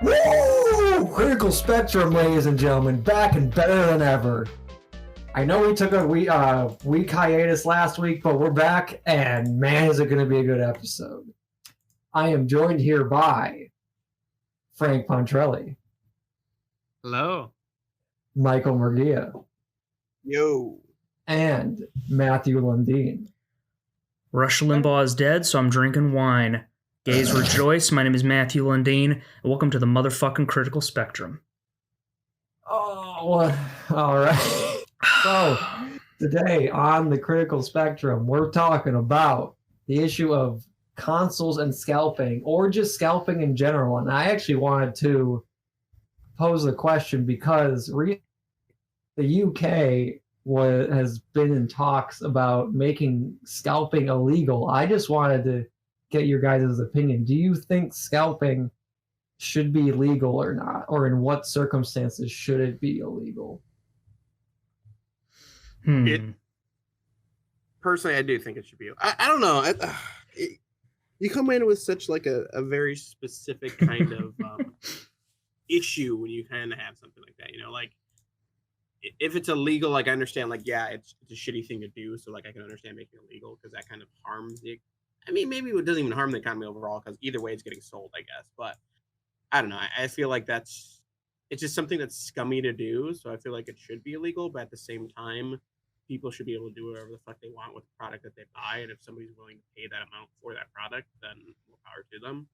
Woo! Critical Spectrum, ladies and gentlemen, back and better than ever. I know we took a week hiatus last week, but we're back, and man, is it going to be a good episode. I am joined here by Frank Pontrelli. Hello. Michael Murgia. Yo. And Matthew Lundeen. Rush Limbaugh is dead, so I'm drinking wine. Gays rejoice. My name is Matthew Lundeen, and welcome to the motherfucking Critical Spectrum. Oh, all right. So, today on the Critical Spectrum, we're talking about the issue of consoles and scalping, or just scalping in general. And I actually wanted to pose a question because the UK has been in talks about making scalping illegal. I just wanted to get your guys' opinion. Do you think scalping should be legal or not? Or in what circumstances should it be illegal? Personally, I do think it should be. I don't know. You come in with such like a very specific kind of issue when you kind of have something like that. You know, like if it's illegal, like I understand, like yeah, it's a shitty thing to do. So like I can understand making it illegal because that kind of harms the. I mean, maybe it doesn't even harm the economy overall because either way it's getting sold, I guess. But I don't know. I feel like it's just something that's scummy to do. So I feel like it should be illegal, but at the same time, people should be able to do whatever the fuck they want with the product that they buy. And if somebody's willing to pay that amount for that product, then more power to them.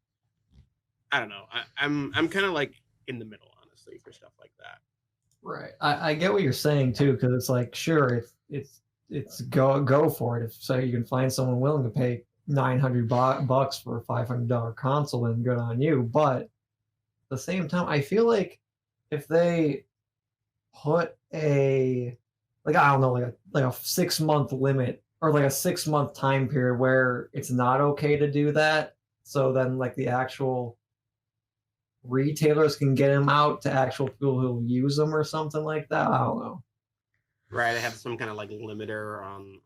I don't know. I'm kind of like in the middle, honestly, for stuff like that. Right. I get what you're saying too, because it's like, sure, it's go for it. If so, you can find someone willing to pay $900 for a $500 console, then good on you. But at the same time, I feel like if they put a I don't know, like a 6-month limit or like a 6-month time period where it's not okay to do that, so then like the actual retailers can get them out to actual people who use them or something like that. I don't know. Right, they have some kind of like limiter on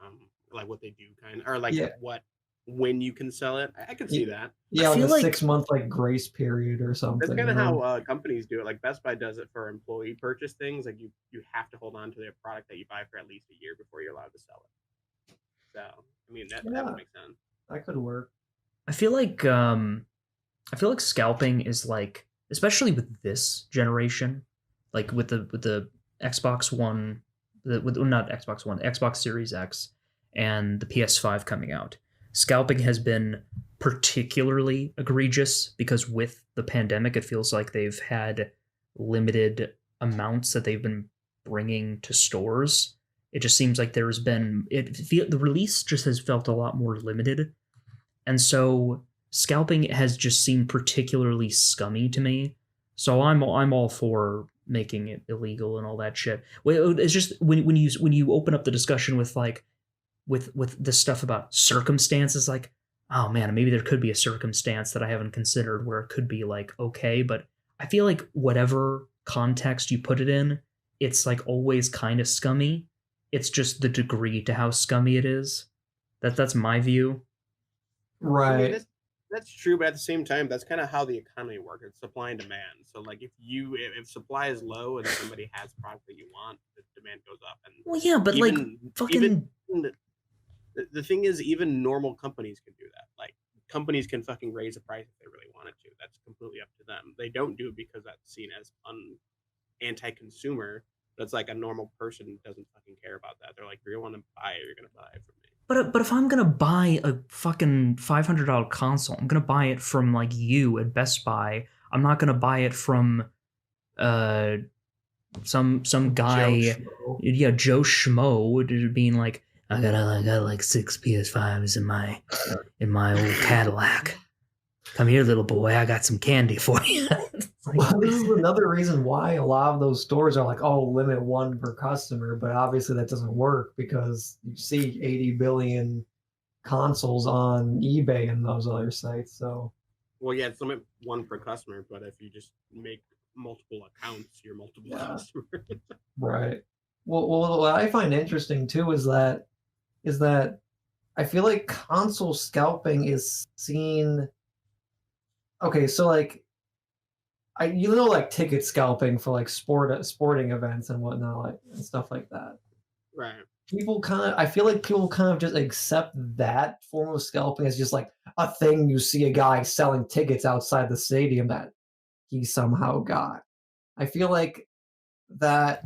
like what they do, kind of, or like when you can sell it. I can see that. Yeah, like a 6-month like grace period or something. That's kind of how companies do it. Like Best Buy does it for employee purchase things. Like you have to hold on to their product that you buy for at least a year before you're allowed to sell it. So I mean that would make sense. That could work. I feel like scalping is like, especially with this generation, like with the Xbox One, not Xbox One, Xbox Series X, and the PS5 coming out. Scalping has been particularly egregious because with the pandemic, it feels like they've had limited amounts that they've been bringing to stores. It just seems like there's been the release just has felt a lot more limited, and so scalping has just seemed particularly scummy to me. So I'm all for making it illegal and all that shit. It's just when you open up the discussion with like with this stuff about circumstances, like, oh man, maybe there could be a circumstance that I haven't considered where it could be like okay, but I feel like whatever context you put it in, it's like always kind of scummy. It's just the degree to how scummy it is. That's my view. Right. I mean, that's true, but at the same time, that's kind of how the economy works. It's supply and demand. So like if supply is low and somebody has product that you want, the demand goes up. And well, yeah, but the thing is, even normal companies can do that. Like companies can fucking raise the price if they really wanted to. That's completely up to them. They don't do it because that's seen as anti-consumer. But it's like a normal person doesn't fucking care about that. They're like, if you want to buy it, you're gonna buy it from me. But if I'm gonna buy a fucking $500 console, I'm gonna buy it from like you at Best Buy. I'm not gonna buy it from some guy, Joe Schmo, being like, I got like 6 PS5s in my old Cadillac. Come here, little boy. I got some candy for you. Well, this is another reason why a lot of those stores are like, oh, limit 1 per customer. But obviously that doesn't work because you see 80 billion consoles on eBay and those other sites. So, well, yeah, it's limit 1 per customer. But if you just make multiple accounts, you're multiple customers. Right. Well, what I find interesting too is that I feel like console scalping is seen. Okay, so like like ticket scalping for like sporting events and whatnot, like and stuff like that. Right. I feel like people kind of just accept that form of scalping as just like a thing. You see a guy selling tickets outside the stadium that he somehow got. I feel like that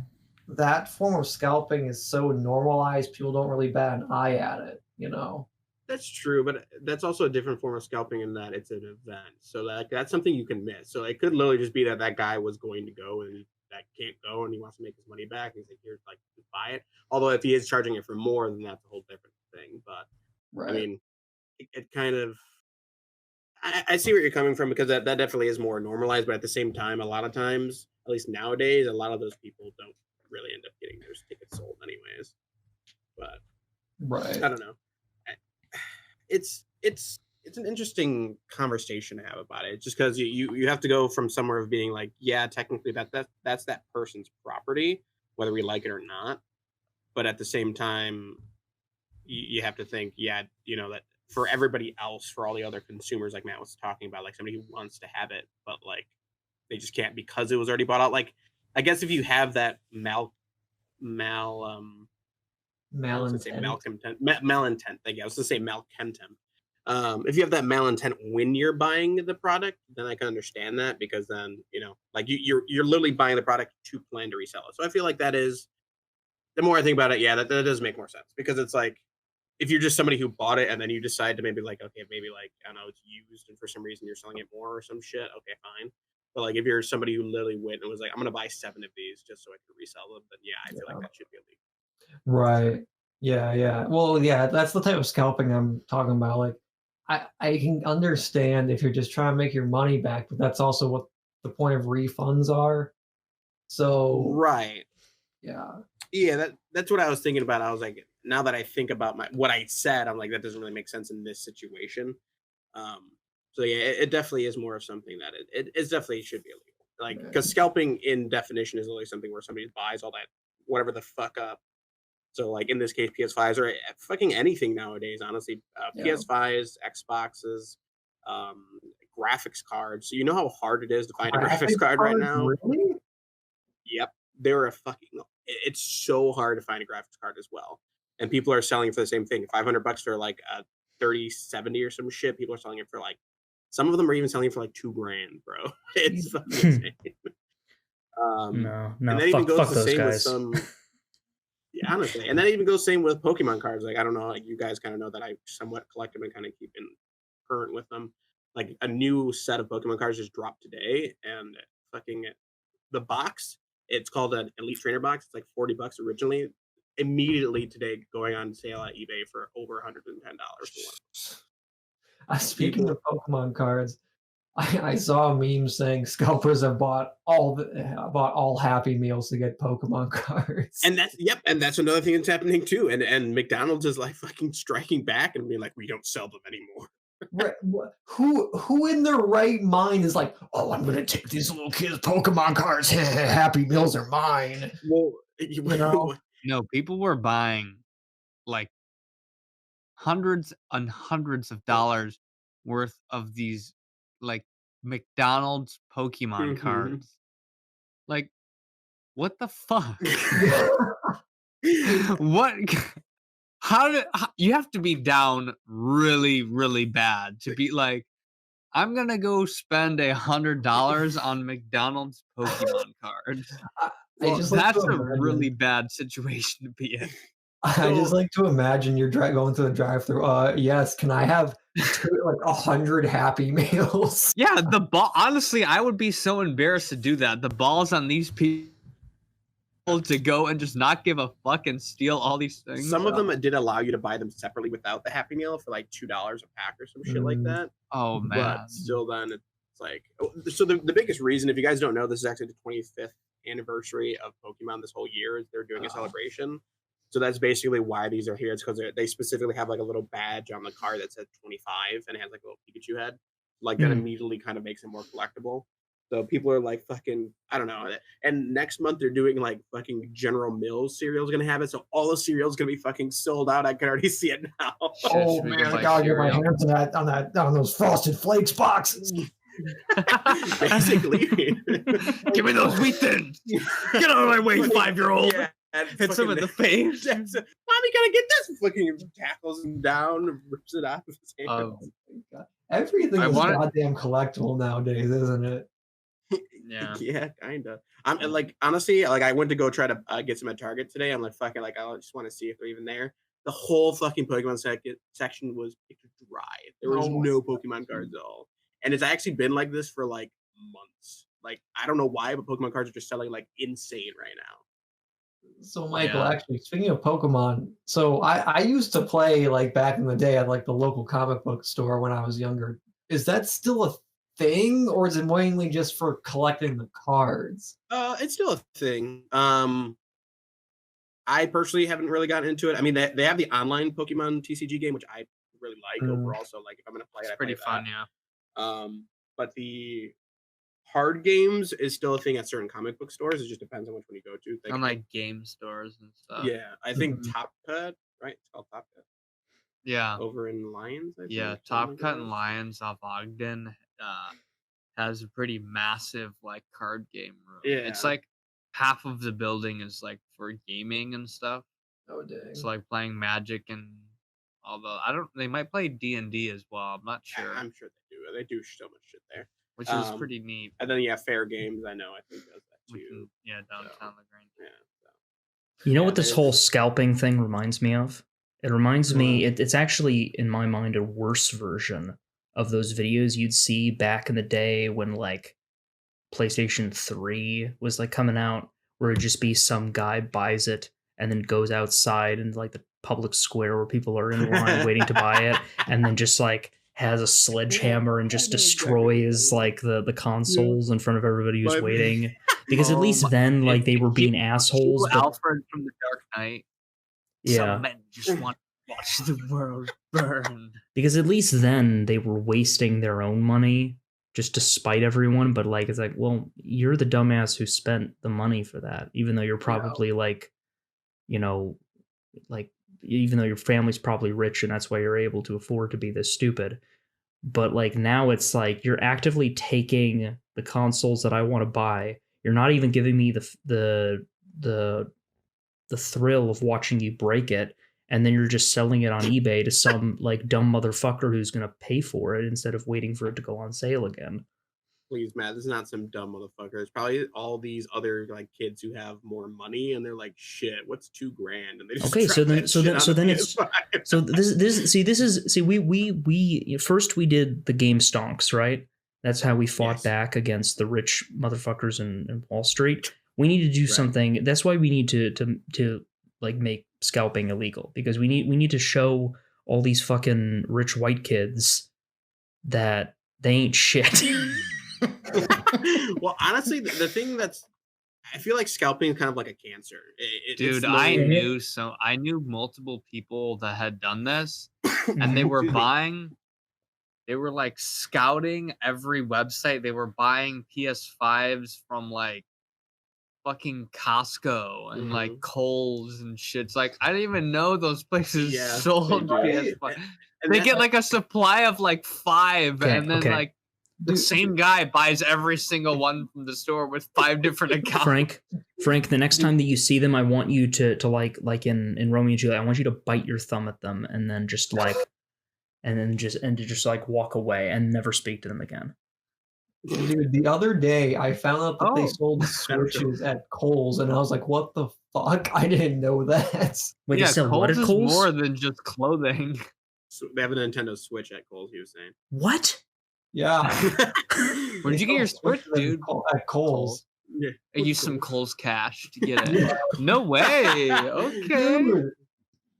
form of scalping is so normalized, people don't really bat an eye at it, you know? That's true, but that's also a different form of scalping in that it's an event. So that's something you can miss. So it could literally just be that guy was going to go and that can't go and he wants to make his money back. And he's like, here's like, just buy it. Although if he is charging it for more, then that's a whole different thing. But Right. I mean, it kind of, I see where you're coming from because that definitely is more normalized. But at the same time, a lot of times, at least nowadays, a lot of those people don't really end up getting their tickets sold anyways. But Right. I don't know. It's an interesting conversation to have about it, just because you have to go from somewhere of being like, yeah, technically that's that person's property, whether we like it or not. But at the same time, you have to think, yeah, you know, that for everybody else, for all the other consumers, like Matt was talking about, like somebody who wants to have it, but like they just can't because it was already bought out. Like, I guess if you have that malintent. Thank you. I was going to say malcontent. If you have that malintent when you're buying the product, then I can understand that, because then, you know, like you're literally buying the product to plan to resell it. So I feel like that is, the more I think about it, yeah, that does make more sense, because it's like, if you're just somebody who bought it and then you decide to maybe like, okay, maybe like, I don't know, it's used and for some reason you're selling it more or some shit, okay, fine. But like, if you're somebody who literally went and was like, I'm going to buy 7 of these just so I can resell them, then yeah, I feel like that should be illegal. Right. Yeah. Well, yeah, that's the type of scalping I'm talking about. Like, I can understand if you're just trying to make your money back, but that's also what the point of refunds are. So right. Yeah, that's what I was thinking about. I was like, now that I think about what I said, I'm like, that doesn't really make sense in this situation. So yeah, it definitely is more of something that it definitely should be illegal. Like, because scalping in definition is literally something where somebody buys all that whatever the fuck up. So like in this case, PS5s or fucking anything nowadays, honestly, PS5s, Xboxes, graphics cards. So you know how hard it is to find a graphics card right now? Really? Yep. They're it's so hard to find a graphics card as well. And people are selling for the same thing. $500 for like a 3070 or some shit. People are selling it for like, some of them are even selling it for like $2,000, bro. It's fucking insane. No. And that even goes the those same guys. with some. Yeah, honestly, and that even goes same with Pokemon cards. Like, I don't know, like you guys kind of know that I somewhat collect them and kind of keep in current with them. Like, a new set of Pokemon cards just dropped today, and fucking the box. It's called an Elite Trainer box. It's like $40 originally. Immediately today, going on sale at eBay for over $110 for one. Speaking of Pokemon cards, I saw a meme saying scalpers have bought all Happy Meals to get Pokemon cards. And that's another thing that's happening too. And McDonald's is like fucking striking back and being like, we don't sell them anymore. Right. Who in their right mind is like, oh, I'm gonna take these little kids' Pokemon cards. Happy Meals are mine. Well, you know, no, people were buying like hundreds and hundreds of dollars worth of these like McDonald's Pokemon cards. Like, what the fuck? What? You have to be down really, really bad to be like, I'm gonna go spend $100 on McDonald's Pokemon cards. That's a really bad situation to be in. I just like to imagine you're going through the drive-thru. Yes, can I have 100 Happy Meals? Yeah, honestly, I would be so embarrassed to do that. The balls on these people to go and just not give a fuck and steal all these things. Some of them did allow you to buy them separately without the Happy Meal for like $2 a pack or some shit like that. Oh man! But still, then it's like, so the biggest reason, if you guys don't know, this is actually the 25th anniversary of Pokemon. This whole year is they're doing a celebration. So that's basically why these are here. It's because they specifically have like a little badge on the card that says 25 and it has like a little Pikachu head. Like that immediately kind of makes it more collectible. So people are like fucking, I don't know. And next month they're doing like fucking General Mills cereal's gonna have it. So all the cereal's gonna be fucking sold out. I can already see it now. Oh man, I gotta get my hands on those Frosted Flakes boxes. Basically. Give me those wheat thins. Get out of my way, 5-year-old. Yeah, Hits him in the face. Mommy, gotta get this. Fucking tackles him down and rips it out of his hand. Everything I is wanted- goddamn collectible nowadays, isn't it? Yeah. Yeah, kinda. I'm like, honestly, like I went to go try to get some at Target today. I'm like, fucking, like I just want to see if they're even there. The whole fucking Pokemon section was dry. There was no Pokemon cards at all, and it's actually been like this for like months. Like I don't know why, but Pokemon cards are just selling like insane right now. So Michael, Yeah. actually, speaking of Pokemon, so I used to play like back in the day at like the local comic book store when I was younger. Is that still a thing, or is it mainly just for collecting the cards? It's still a thing. I personally haven't really gotten into it. I mean, they have the online Pokemon TCG game, which I really like overall. So like, if I'm gonna play it, It's I pretty play fun, that. yeah. But the card games is still a thing at certain comic book stores. It just depends on which one you go to. On like game stores and stuff. Yeah, I think Top Cut, right? It's called Top Cut Yeah. over in Lions. I think, Yeah. something Top like Cut that. and Lions off Ogden has a pretty massive like card game room. It's Yeah. like half of the building is like for gaming and stuff. Oh dang! It's like playing Magic and although they might play D&D as well. I'm not sure. I'm sure they do. They do so much shit there. Which is pretty neat. And then Fair Games, I know, I think does that Which too. is- yeah, downtown Lagrange. Yeah. You know Yeah, what this there's- whole scalping thing reminds me of? It reminds me, it's actually, in my mind, a worse version of those videos you'd see back in the day when, like, PlayStation 3 was, like, coming out, where it'd just be some guy buys it and then goes outside in, like, the public square where people are in line waiting to buy it, and then just, like, has a sledgehammer and just destroys, like, the consoles in front of everybody who's waiting. Because at least then, like, they were being assholes. But, Alfred from The Dark Knight. yeah. Some men just want to watch the world burn. Because at least then they were wasting their own money just to spite everyone. But like, it's like, well, you're the dumbass who spent the money for that, even though you're probably like, you know, like, even though your family's probably rich and that's why you're able to afford to be this stupid. But like now it's like you're actively taking the consoles that I want to buy. You're not even giving me the thrill of watching you break it, and then you're just selling it on eBay to some like dumb motherfucker who's gonna pay for it instead of waiting for it to go on sale again. Please, Matt, this is not some dumb motherfucker. It's probably all these other like kids who have more money, and they're like, "Shit, what's $2,000?" And they just Okay, drop so then that so shit then on so the then it's PS5. so this is we first we did the game stonks, right? That's how we fought Yes. back against the rich motherfuckers in Wall Street. We need to do something. That's why we need to like make scalping illegal, because we need to show all these fucking rich white kids that they ain't shit. Well, honestly, the thing I feel like scalping is kind of like a cancer. Dude, I knew multiple people that had done this, and they were they were like scouting every website. They were buying PS5s from like fucking Costco and like Kohl's and shit. It's like I didn't even know those places sold PS5. They get like a supply of like 5, and then like the same guy buys every single one from the store with 5 different accounts. Frank, the next time that you see them, I want you to like in Romeo and Juliet, I want you to bite your thumb at them and then just like and to just like walk away and never speak to them again. Dude, the other day I found out that they sold switches at Kohl's, and I was like, "What the fuck? I didn't know that." Wait, they sell what at Kohl's Kohl's? is more than just clothing. So they have a Nintendo Switch at Kohl's. He was saying. What? Yeah. Where'd you get your Switch, dude? At Kohl's. Yeah. I used some Kohl's cash to get it. No way. Okay. Dude,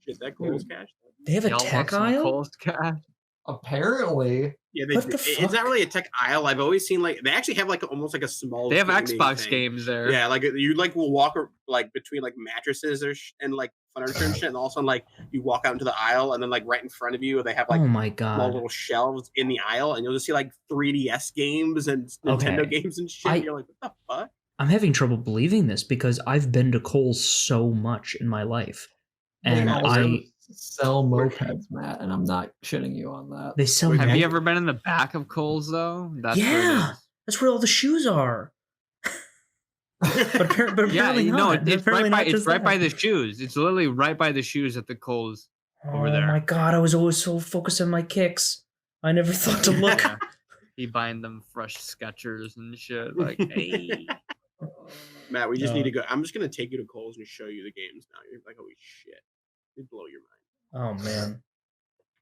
Shit, that Kohl's cash. They have a Y'all tech want some aisle? Kohl's cash? apparently. Yeah, What the it's fuck? not really a tech aisle. I've always seen like they actually have like almost like a small. They have gaming Xbox thing. games there. Yeah, like you like will walk like between like mattresses and like furniture and shit, and all of a sudden like you walk out into the aisle, and then like right in front of you they have like Oh my small god. little shelves in the aisle, and you'll just see like 3DS games and Nintendo Okay. games and shit. You're like, what the fuck? I'm having trouble believing this because I've been to Kohl's so much in my life. And They also sell mopeds, Matt, and I'm not shitting you on that. They sell. Wait, Have mopeds. you ever been in the back of Kohl's though? That's where it Yeah, is. that's where all the shoes are. But apparently Yeah, you know, not. it's Apparently right by not just by that. the shoes. It's literally right by the shoes at the Kohl's over Oh there. my god, I was always so focused on my kicks. I never thought to look. Yeah. He buying them fresh Skechers and shit. Like, hey. Matt, we just No. need to go. I'm just gonna take you to Kohl's and show you the games now. You're like, holy shit, it blow your mind. Oh man,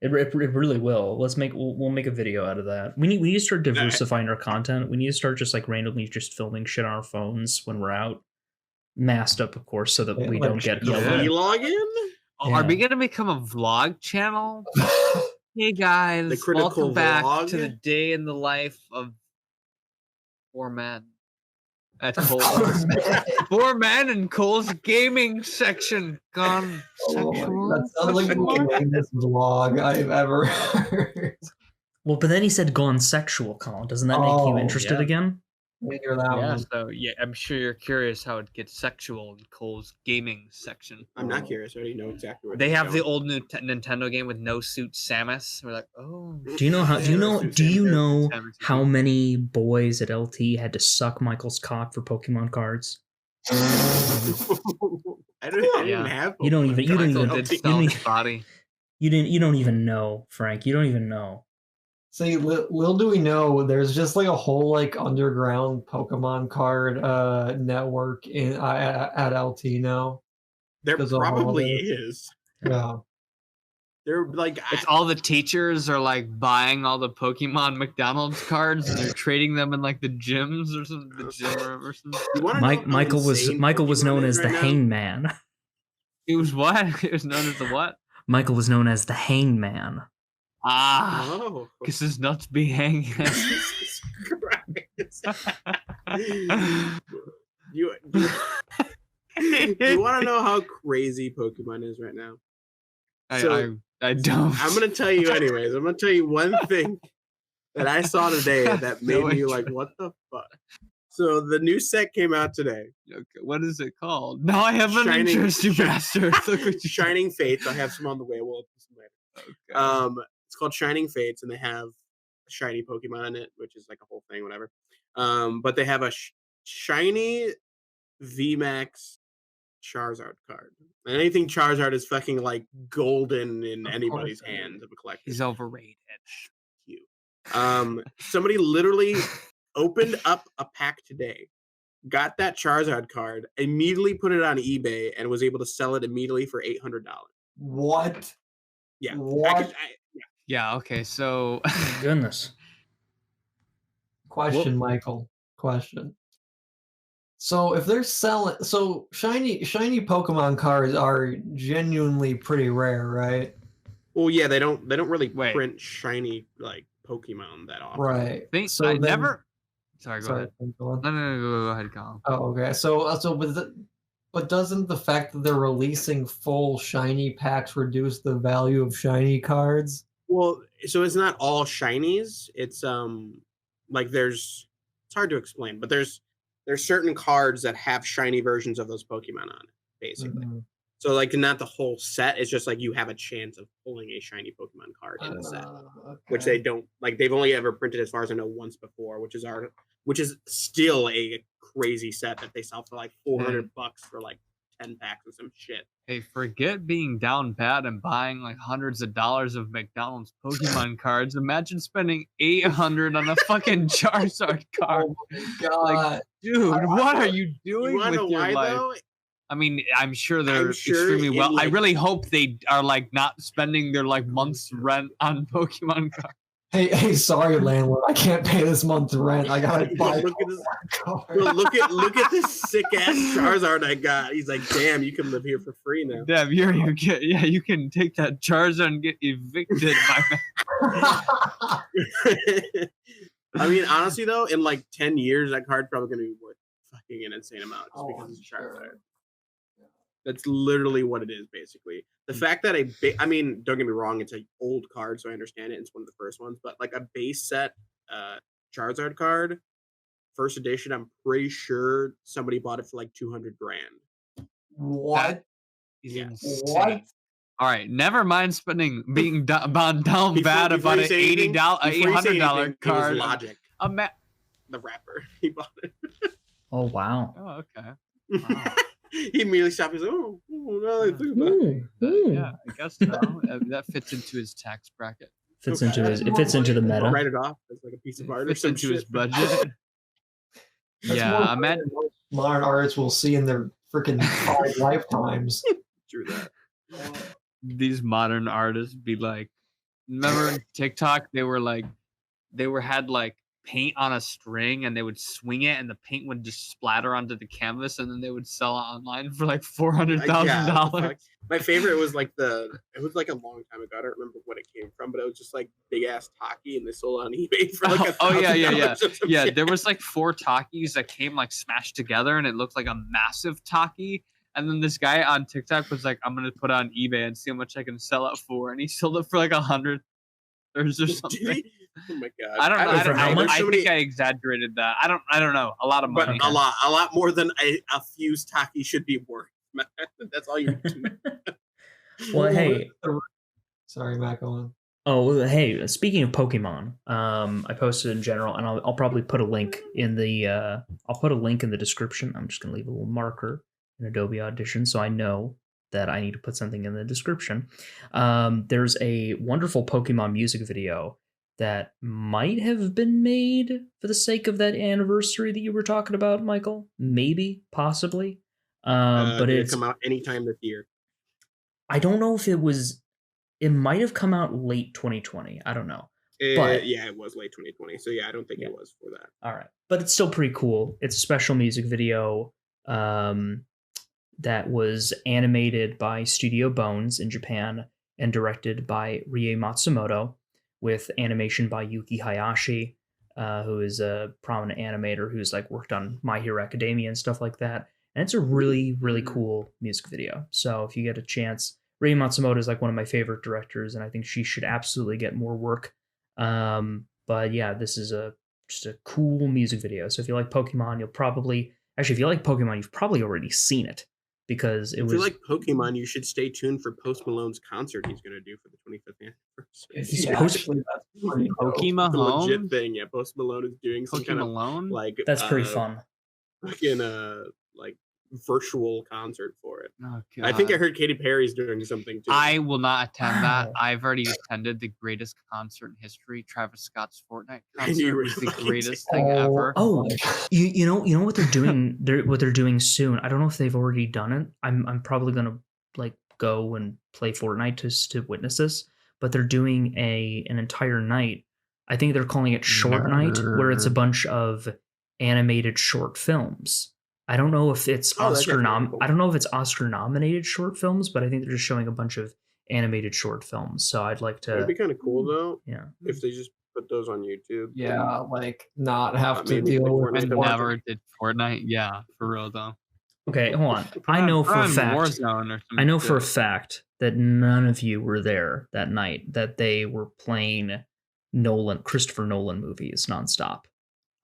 it really will. We'll make a video out of that. We need to start diversifying our content. We need to start just like randomly just filming shit on our phones when we're out, masked up, of course, so that we Like don't get shit. yelled Yeah. at. Vlogin? Oh, Are we Yeah. gonna become a vlog channel? Hey guys, The critical welcome back vlog? to the day in the life of 4 men at Kohl's. Oh, 4 men in Kohl's gaming section gone my sexual. God, that sounds like the lamest vlog I've ever heard. Well, but then he said gone sexual, Colin. Doesn't that make you Oh, interested yeah. again? Hear that Yeah, one. so yeah, I'm sure you're curious how it gets sexual in Kohl's gaming section. I'm not curious. I already know exactly where They this is have the going. old Nintendo game with No Suit Samus. We're like, oh. Do you know how? Do you know? Samus Do you and know Samus. how many boys at LT had to suck Michael's cock for Pokemon cards? I didn't Yeah. have. You don't even- you don't Michael even- did Pokemon. sell you his body. You don't even know, Frank. You don't even know. See, little do we know, there's just like a whole like underground Pokemon card network in at LT now. There Because of all probably this. is. Yeah. They're like, It's all the teachers are like buying all the Pokemon McDonald's cards and they're trading them in like the gyms or something. The gym room or something. you wanna know how Michael was insane Pokemon known is as the right now? Hangman. It was what? It was known as the what? Michael was known as the Hangman. Ah, Oh, because his nuts be hanging. Jesus Christ. You want to know how crazy Pokemon is right now? I don't. I'm gonna tell you anyways. I'm gonna tell you one thing that I saw today that made No me like, what the fuck? So the new set came out today. Okay, what is it called? Now I have an Shining- interest, you Shi- bastard. Look what you Shining Fates. I have some on the way. We'll put some later. Okay. It's called Shining Fates, and they have shiny Pokemon in it, which is like a whole thing, whatever. But they have a shiny VMAX Charizard card. And anything Charizard is fucking like golden in Of anybody's course it hands of a collector. He's overrated. Cute. Somebody literally opened up a pack today, got that Charizard card, immediately put it on eBay, and was able to sell it immediately for $800. What? Yeah. What? Yeah, okay, so Oh, goodness. Question, Michael. Question. So if they're selling, so shiny Pokemon cards are genuinely pretty rare, right? Well, yeah, they don't really Wait. print shiny like Pokemon that often. Right. think So I then- never. Sorry, go Sorry. ahead. Go on. No, go ahead, Colin. Oh, okay. So but doesn't the fact that they're releasing full shiny packs reduce the value of shiny cards? Well, so it's not all shinies. It's like it's hard to explain, but there's certain cards that have shiny versions of those Pokemon on it, basically. Mhm. So like not the whole set. It's just like you have a chance of pulling a shiny Pokemon card in the set, which Okay. they don't like. They've only ever printed, as far as I know, once before, which is still a crazy set that they sell for like $400 for like 10 packs or some shit. Hey, forget being down bad and buying like hundreds of dollars of McDonald's Pokemon cards. Imagine spending $800 on a fucking Charizard card. Oh my god. Dude, what are you You doing want to know with your why life? though? I mean, I'm sure they're I'm sure extremely in, well. I like- really hope they are like not spending their like month's rent on Pokemon cards. Hey, sorry, landlord. I can't pay this month's rent. I gotta buy Look at this. card. Bro, look at this sick ass Charizard I got. He's like, damn, you can live here for free now. Damn, you can take that Charizard and get evicted by I mean, honestly though, in like 10 years, that card's probably gonna be worth fucking an insane amount just Oh, because I'm it's sure. Charizard. That's literally what it is, basically. The fact that I mean, don't get me wrong, it's an old card, so I understand it. It's one of the first ones, but like a base set Charizard card, first edition, I'm pretty sure somebody bought it for like 200 grand. What? He's Yeah. insane. What? All right, never mind being down bad Before about you an say anything- $800 card. It was Logic, the rapper. He bought it. Oh wow. Oh, okay. Wow. He immediately stopped. He's like, "Oh, no, think about it." Yeah, I guess so. That fits into his tax bracket. It fits into the meta. Write it off as like a piece of art or Fits some into shit. his budget. That's Yeah, more I'm at than most modern artists will see in their freaking 5 lifetimes. True that. these modern artists be like, remember on TikTok they had like paint on a string and they would swing it and the paint would just splatter onto the canvas and then they would sell it online for like $400,000. My favorite was like it was like a long time ago. I don't remember what it came from, but it was just like big ass Taki and they sold it on eBay for like $1,000 yeah. There was like 4 Takis that came like smashed together and it looked like a massive Taki. And then this guy on TikTok was like, I'm gonna put it on eBay and see how much I can sell it for. And he sold it for like $100 or something. Oh my god! I don't know. I so think I exaggerated that. I don't know. A lot of money. But a lot more than a fused Taki should be worth. That's all you do. Well, hey. Sorry, Matt, go on. Oh, hey. Speaking of Pokemon, I posted in general, and I'll probably put a link in the description. I'm just gonna leave a little marker in Adobe Audition so I know that I need to put something in the description. There's a wonderful Pokemon music video that might have been made for the sake of that anniversary that you were talking about, Michael. Maybe, possibly. But it's come out anytime this year. I don't know if it was. It might have come out late 2020. I don't know. But yeah, it was late 2020. So yeah, I don't think it was for that. All right, but it's still pretty cool. It's a special music video that was animated by Studio Bones in Japan and directed by Rie Matsumoto, with animation by Yuki Hayashi, who is a prominent animator who's like worked on My Hero Academia and stuff like that. And it's a really, really cool music video. So if you get a chance, Rie Matsumoto is like one of my favorite directors, and I think she should absolutely get more work. But yeah, this is just a cool music video. So if you like Pokemon, if you like Pokemon, you've probably already seen it. Because if you like Pokemon, you should stay tuned for Post Malone's concert he's going to do for the 25th anniversary. Pokemon Home? Legit thing, yeah. Post Malone is doing some kind of like that's pretty fun. Fucking like virtual concert for it. Oh, I think I heard Katy Perry's doing something too. I will not attend that. I've already attended the greatest concert in history. Travis Scott's Fortnite concert was the greatest thing ever. Oh, you know what they're doing? What they're doing soon. I don't know if they've already done it. I'm probably gonna like go and play Fortnite to witness this. But they're doing an entire night. I think they're calling it Short Night, where it's a bunch of animated short films. I don't know if it's I don't know if it's Oscar nominated short films, but I think they're just showing a bunch of animated short films. So I'd like to. It'd be kind of cool though. Yeah. If they just put those on YouTube. Yeah, like not have to deal with. I never did Fortnite. Yeah, for real though. Okay, hold on. I know for a fact that none of you were there that night. That they were playing Christopher Nolan movies nonstop.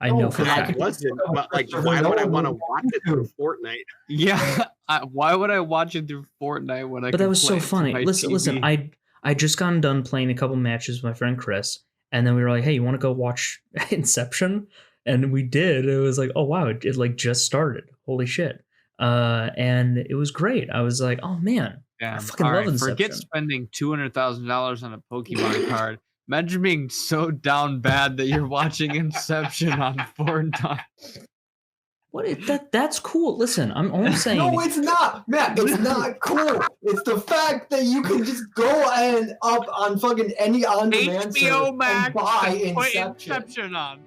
I know for a fact. But like, why would I want to watch it through Fortnite? Yeah, why would I watch it through Fortnite when I? But that was so funny. Listen, I just gotten done playing a couple matches with my friend Chris, and then we were like, "Hey, you want to go watch Inception?" And we did. It was like, "Oh wow, it like just started. Holy shit!" And it was great. I was like, "Oh man, I fucking love Inception." Forget spending $200,000 on a Pokemon card. Imagine being so down bad that you're watching Inception on Fortnite. That's cool. Listen, I'm only saying. No, it's not, Matt. It's not cool. It's the fact that you can just go up on fucking any on-demand HBO Max and buy Inception on.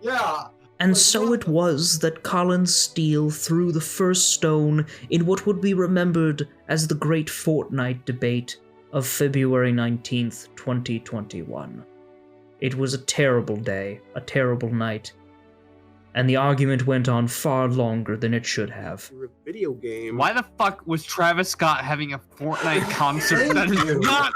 Yeah. And so it was that Colin Steele threw the first stone in what would be remembered as the Great Fortnite Debate of February 19th, 2021. It was a terrible day, a terrible night, and the argument went on far longer than it should have. A video game. Why the fuck was Travis Scott having a Fortnite concert? That is not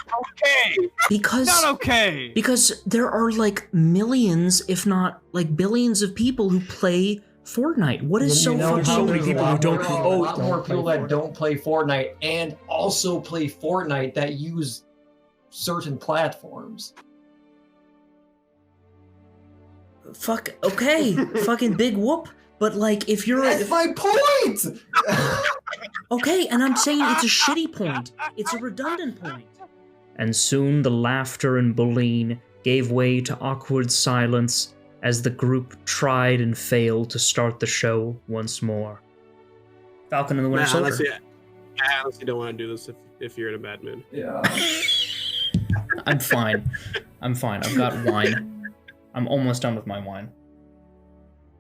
okay. Because there are like millions, if not like billions of people who play Fortnite. What is so how fucking there's people a who lot don't? more, Oh, a lot more people that don't play Fortnite and also play Fortnite that use certain platforms. fuck. Okay, fucking big whoop. But like, if you're That's my point. okay, and I'm saying it's a shitty point. It's a redundant point. And soon the laughter and bullying gave way to awkward silence as the group tried and failed to start the show once more. Falcon and the Winter Soldier. Honestly, I honestly don't want to do this if you're in a bad mood. Yeah. I'm fine. I've got wine. I'm almost done with my wine.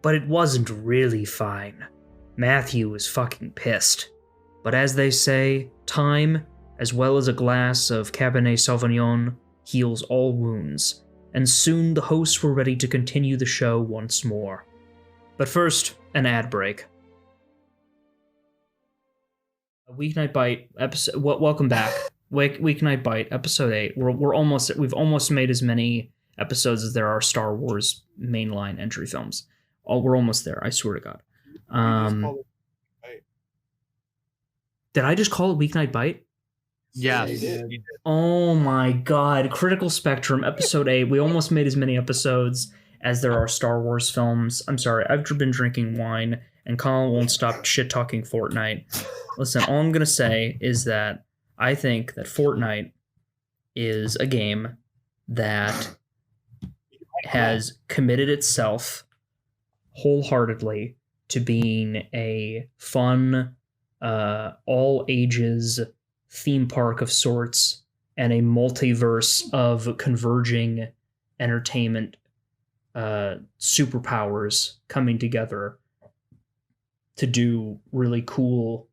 But it wasn't really fine. Matthew was fucking pissed. But as they say, time, as well as a glass of Cabernet Sauvignon, heals all wounds, and soon the hosts were ready to continue the show once more. But first, an ad break. A Weeknight Bite episode. Welcome back. Weeknight Bite episode 8. We've almost made as many episodes as there are Star Wars mainline entry films. We're almost there. I swear to God. Did I just call it Weeknight Bite? Yes. Oh my God. Critical Spectrum, episode 8. We almost made as many episodes as there are Star Wars films. I'm sorry, I've been drinking wine, and Colin won't stop shit-talking Fortnite. Listen, all I'm going to say is that I think that Fortnite is a game that has committed itself wholeheartedly to being a fun, all-ages theme park of sorts and a multiverse of converging entertainment superpowers coming together to do really cool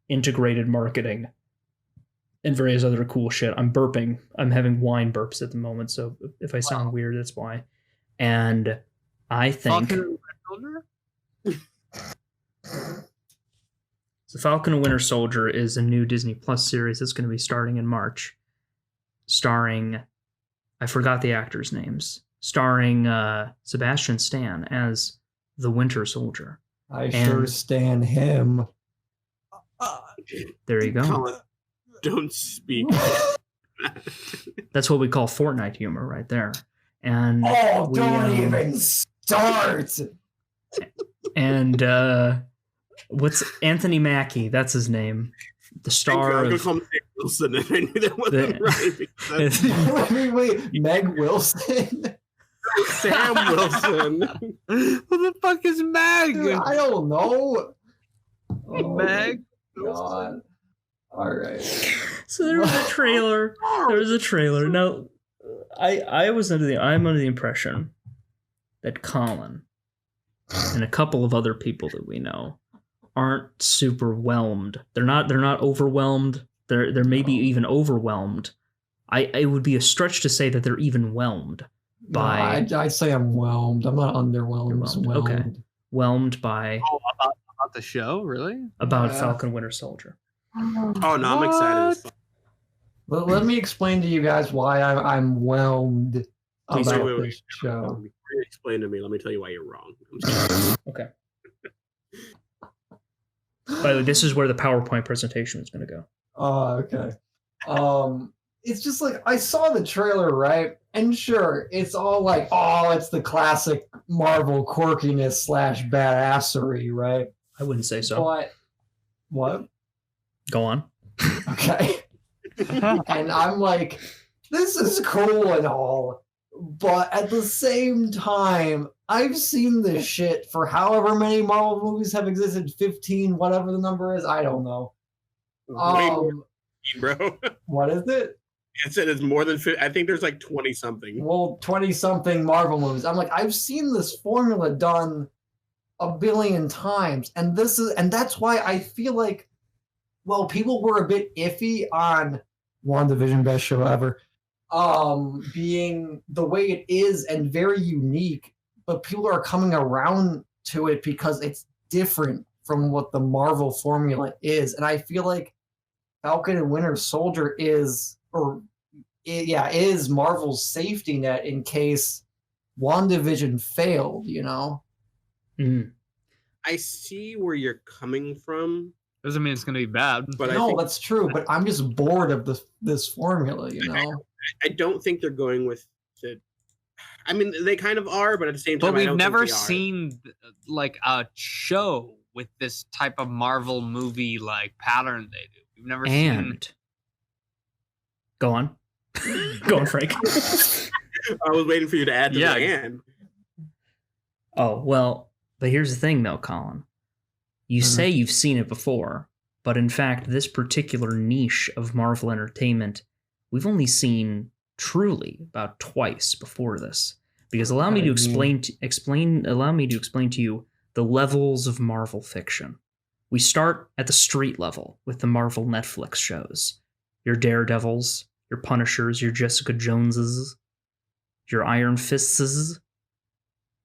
integrated marketing and various other cool shit. I'm burping. I'm having wine burps at the moment, so if I sound weird, that's why. And I think The Falcon and Winter Soldier is a new Disney Plus series that's going to be starting in March, starring, I forgot the actors' names, starring Sebastian Stan as the Winter Soldier. I sure stan him. There you go. Colin, don't speak. That's what we call Fortnite humor right there. And don't even start. And what's Anthony Mackie? That's his name. The star I'm of call him Sam Wilson, and I knew that wasn't right. Wait, Meg Wilson? Sam Wilson. Who the fuck is Meg? Dude, I don't know. Meg? God. All right. So there was a trailer. Now, I'm under the impression that Colin and a couple of other people that we know aren't super whelmed. They're not overwhelmed. They're maybe even overwhelmed. It would be a stretch to say that they're even whelmed by. No, I'd say I'm whelmed. I'm not underwhelmed. I'm whelmed. Okay. Whelmed by About the show, really? about Falcon Winter Soldier. Oh no, I'm excited. Well, let me explain to you guys why I'm whelmed Please about wait. this show. Before you explain to me, let me tell you why you're wrong. I'm sorry. Okay. By the way, this is where the PowerPoint presentation is going to go. Oh, okay. It's just like I saw the trailer, right? And sure, it's all like, it's the classic Marvel quirkiness / badassery, right? I wouldn't say so. But what? Go on. Okay. And I'm like, this is cool and all, but at the same time, I've seen this shit for however many Marvel movies have existed, 15, whatever the number is, I don't know. Way more than 15, bro. What is it? It said it's more than 50. I think there's like 20 something. Well, 20-something Marvel movies. I'm like, I've seen this formula done a billion times, and that's why I feel like, well, people were a bit iffy on WandaVision, best show ever, being the way it is and very unique, but people are coming around to it because it's different from what the Marvel formula is. And I feel like Falcon and Winter Soldier is Marvel's safety net in case WandaVision failed, you know? Mm. I see where you're coming from, Doesn't mean it's gonna be bad. but I No, think that's true. But I'm just bored of this formula, you know. I don't think they're going with the. I mean, they kind of are, but at the same time, But I we've don't never think they are. seen like a show with this type of Marvel movie like pattern they do. We've never seen. And go on. Go on, Frank. I was waiting for you to add to the and. Oh, well, but here's the thing though, Colin. You say you've seen it before, but in fact, this particular niche of Marvel Entertainment, we've only seen truly about twice before this. Because allow me to explain to you the levels of Marvel fiction. We start at the street level with the Marvel Netflix shows. Your Daredevils, your Punishers, your Jessica Joneses, your Iron Fists,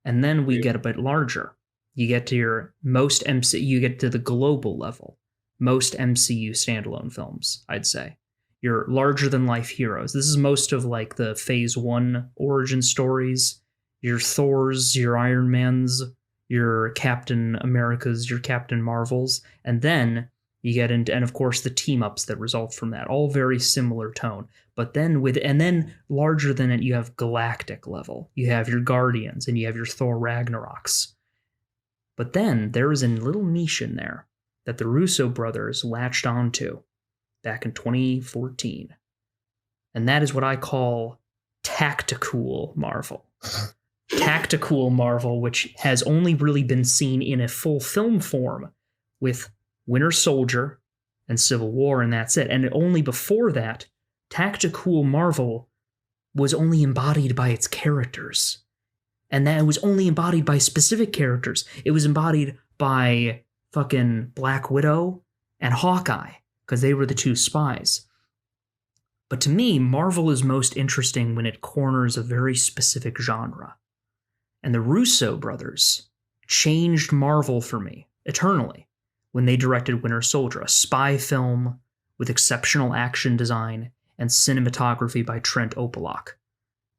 and then we get a bit larger. You get to your most MCU, you get to the global level. Most MCU standalone films, I'd say. Your larger than life heroes. This is most of like the phase 1 origin stories. Your Thors, your Iron Mans, your Captain Americas, your Captain Marvels, and then you get into, and of course the team ups that result from that, all very similar tone. But then then larger than it, you have galactic level. You have your Guardians and you have your Thor Ragnaroks. But then there is a little niche in there that the Russo brothers latched onto back in 2014. And that is what I call tactical Marvel. Tactical Marvel, which has only really been seen in a full film form with Winter Soldier and Civil War, and that's it. And only before that, tactical Marvel was only embodied by its characters. And that was only embodied by specific characters. It was embodied by fucking Black Widow and Hawkeye, because they were the two spies. But to me, Marvel is most interesting when it corners a very specific genre. And the Russo brothers changed Marvel for me eternally when they directed Winter Soldier, a spy film with exceptional action design and cinematography by Trent Opelok.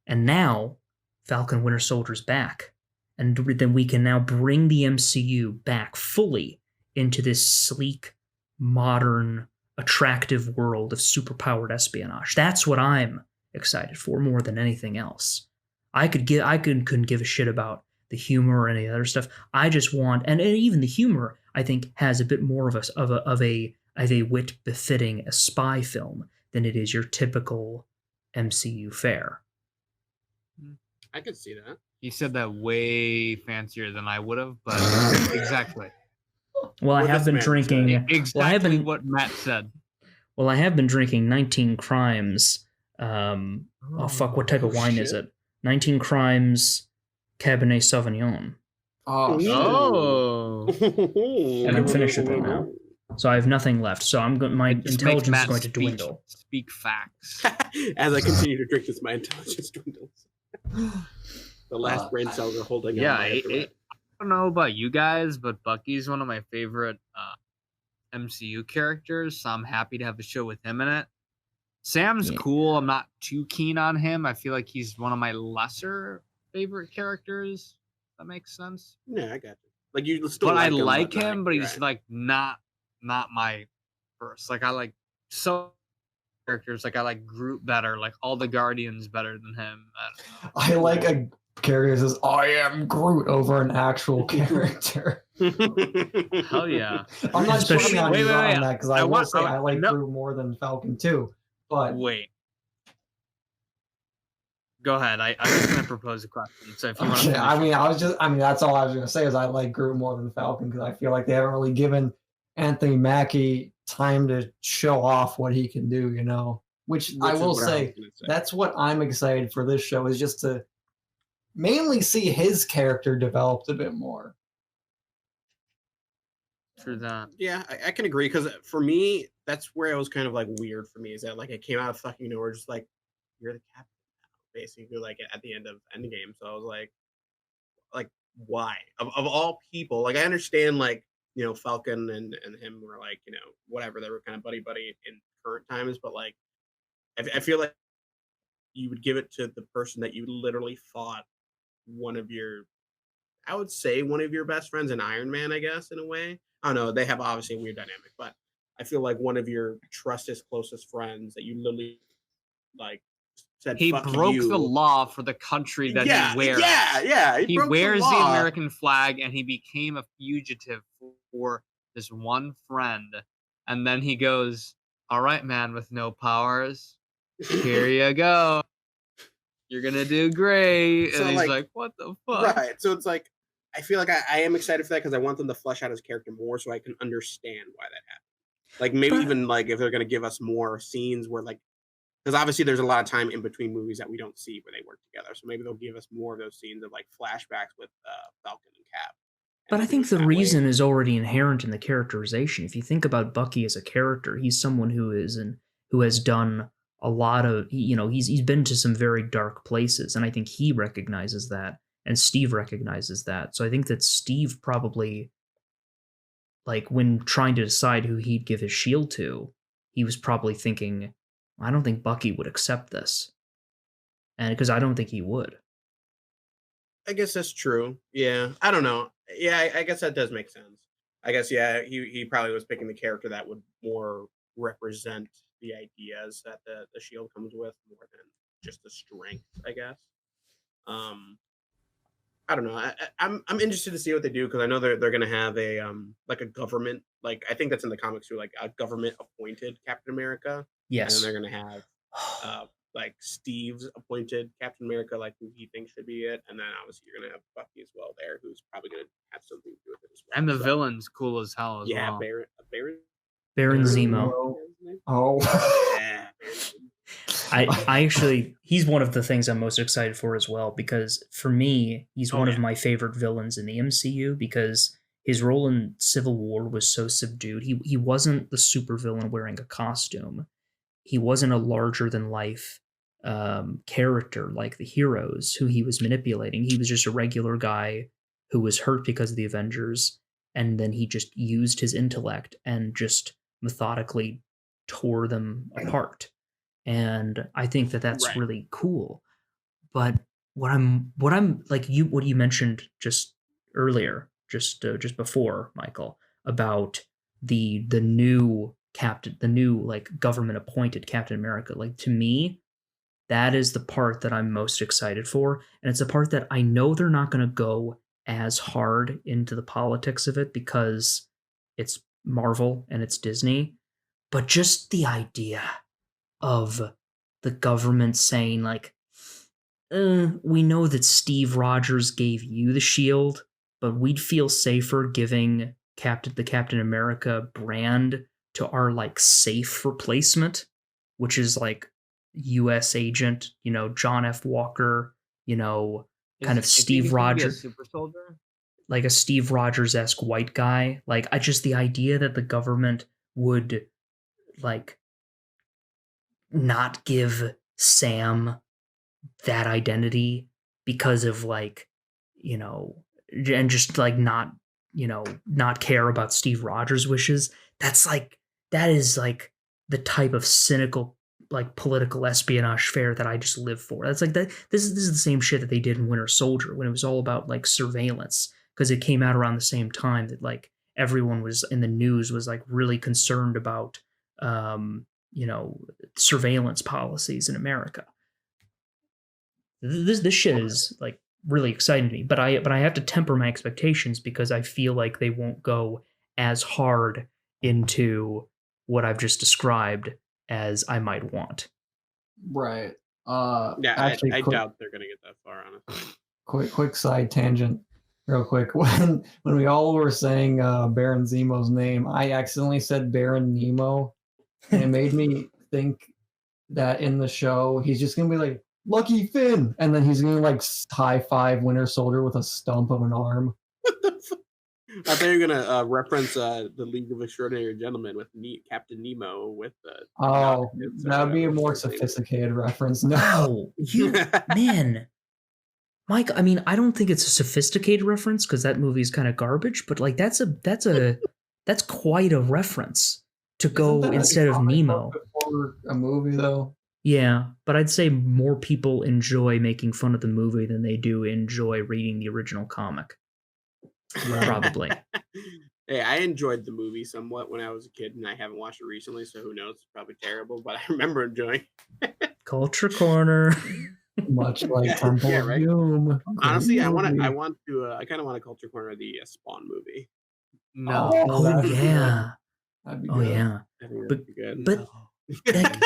And now, Falcon Winter Soldier's back. And then we can now bring the MCU back fully into this sleek, modern, attractive world of superpowered espionage. That's what I'm excited for more than anything else. I couldn't give a shit about the humor or any other stuff. I just want, and even the humor, I think, has a bit more of a wit befitting a spy film than it is your typical MCU fare. I could see that. You said that way fancier than I would have, but exactly. Well, I have been drinking exactly what Matt said. Well, I have been drinking 19 Crimes. What type of wine is it? 19 Crimes Cabernet Sauvignon. Oh. And I'm finished with it now. So I have nothing left. So my intelligence is going to dwindle. Speak facts. As I continue to drink this, my intelligence dwindles. The last brain cells are holding on. I don't know about you guys, but Bucky's one of my favorite MCU characters, so I'm happy to have a show with him in it. Sam's cool. I'm not too keen on him. I feel like he's one of my lesser favorite characters. That makes sense. Yeah, I got you. Like you still, but like I him, like him, but he's right. like not my first. Like I like so characters. Like I like Groot better. Like all the Guardians better than him. I like a character that says "I am Groot" over an actual character. Hell yeah! I'm not especially on that because I will say I like no. Groot more than Falcon too. But wait, go ahead. I'm just gonna propose a question. So if you want to, that's all I was gonna say is I like Groot more than Falcon because I feel like they haven't really given Anthony Mackie time to show off what he can do. You know, which I will say that's what I'm excited for this show is just to mainly see his character developed a bit more. True that. Yeah, I can agree because for me, that's where it was kind of like weird for me is that like it came out of fucking nowhere, just like you're the captain now, basically like at the end of Endgame. So I was like why of all people? Like I understand like you know Falcon and him were like you know whatever they were kind of buddy in current times, but like I feel like you would give it to the person that you literally fought one of your I would say one of your best friends in Iron Man, I guess, in a way. I don't know. They have obviously a weird dynamic, but I feel like one of your trustest, closest friends that you literally like said, He "Fuck broke the you." law for the country that Yeah, he wears. yeah. He broke wears the law. American flag, and he became a fugitive for this one friend. And then he goes, "All right, man with no powers, here you go. You're gonna do great." So, And he's like, like, "What the fuck?" Right. So it's like I feel like I am excited for that because I want them to flesh out his character more so I can understand why that happened. Like maybe But- even like if they're gonna give us more scenes where like because obviously there's a lot of time in between movies that we don't see where they work together. So maybe they'll give us more of those scenes of like flashbacks with Falcon and Cap. But I And think do it the that way. reason is already inherent in the characterization. If you think about Bucky as a character, he's someone who has done a lot of, he's been to some very dark places, and I think he recognizes that, and Steve recognizes that. So I think that Steve probably, like, when trying to decide who he'd give his shield to, he was probably thinking, I don't think Bucky would accept this, and because I don't think he would. I guess that's true. Yeah. I don't know. Yeah, I guess that does make sense. I guess yeah, he probably was picking the character that would more represent the ideas that the shield comes with more than just the strength, I guess. Um I don't know. I'm interested to see what they do because I know they're gonna have a like a government like I think that's in the comics too, like a government appointed Captain America. And Yes. then they're gonna have like Steve's appointed Captain America, like who he thinks should be it, and then obviously you're gonna have Bucky as well there, who's probably gonna have something to do with it as well. And the So, villain's cool as hell as yeah, well. Baron Zemo. Oh. Yeah, Baron Zemo. I actually, he's one of the things I'm most excited for as well, because for me, he's one of my favorite villains in the MCU because his role in Civil War was so subdued. He wasn't the supervillain wearing a costume. He wasn't a larger than life character like the heroes who he was manipulating. He was just a regular guy who was hurt because of the Avengers, and then he just used his intellect and just methodically tore them apart. And I think that that's Right. really cool. But what I'm like what you mentioned just earlier, just before, Michael, about the new captain, the new like government appointed Captain America, like to me, that is the part that I'm most excited for, and it's a part that I know they're not going to go as hard into the politics of it because it's Marvel and it's Disney, but just the idea of the government saying like, we know that Steve Rogers gave you the shield, but we'd feel safer giving the Captain America brand to our like safe replacement, which is like U.S. agent, John F. Walker, kind of Steve Rogers, super soldier. like a Steve Rogers-esque white guy. Like I just the idea that the government would like not give Sam that identity because of like, and just like not care about Steve Rogers' wishes. That is like the type of cynical like political espionage fare that I just live for. That's like that. This is the same shit that they did in Winter Soldier when it was all about like surveillance, because it came out around the same time that like everyone was in the news was like really concerned about surveillance policies in America. This shit is like really exciting to me, but I have to temper my expectations because I feel like they won't go as hard into what I've just described as I might want. Right. Yeah, actually, I quick, doubt they're gonna get that far, honestly. quick side tangent, real quick. When we all were saying Baron Zemo's name, I accidentally said Baron Nemo, and it made me think that in the show he's just gonna be like Lucky Finn, and then he's gonna like high five Winter Soldier with a stump of an arm. What the fuck? I thought you were gonna reference the League of Extraordinary Gentlemen with Captain Nemo with Oh, that'd be a more sophisticated reference. No, Wow, you man, Mike. I mean, I don't think it's a sophisticated reference because that movie is kind of garbage. But like, that's quite a reference to go instead of Nemo. For a movie though. Yeah, but I'd say more people enjoy making fun of the movie than they do enjoy reading the original comic. Probably. Hey, I enjoyed the movie somewhat when I was a kid, and I haven't watched it recently, so who knows? It's probably terrible, but I remember enjoying. Culture corner. Much like Yeah, Temple yeah, of right. Doom. Honestly, Great I movie. want to, I kind of want to culture corner the Spawn movie. No. Oh that'd be good. yeah. That'd be Oh good. yeah. I think But- that'd be good. but-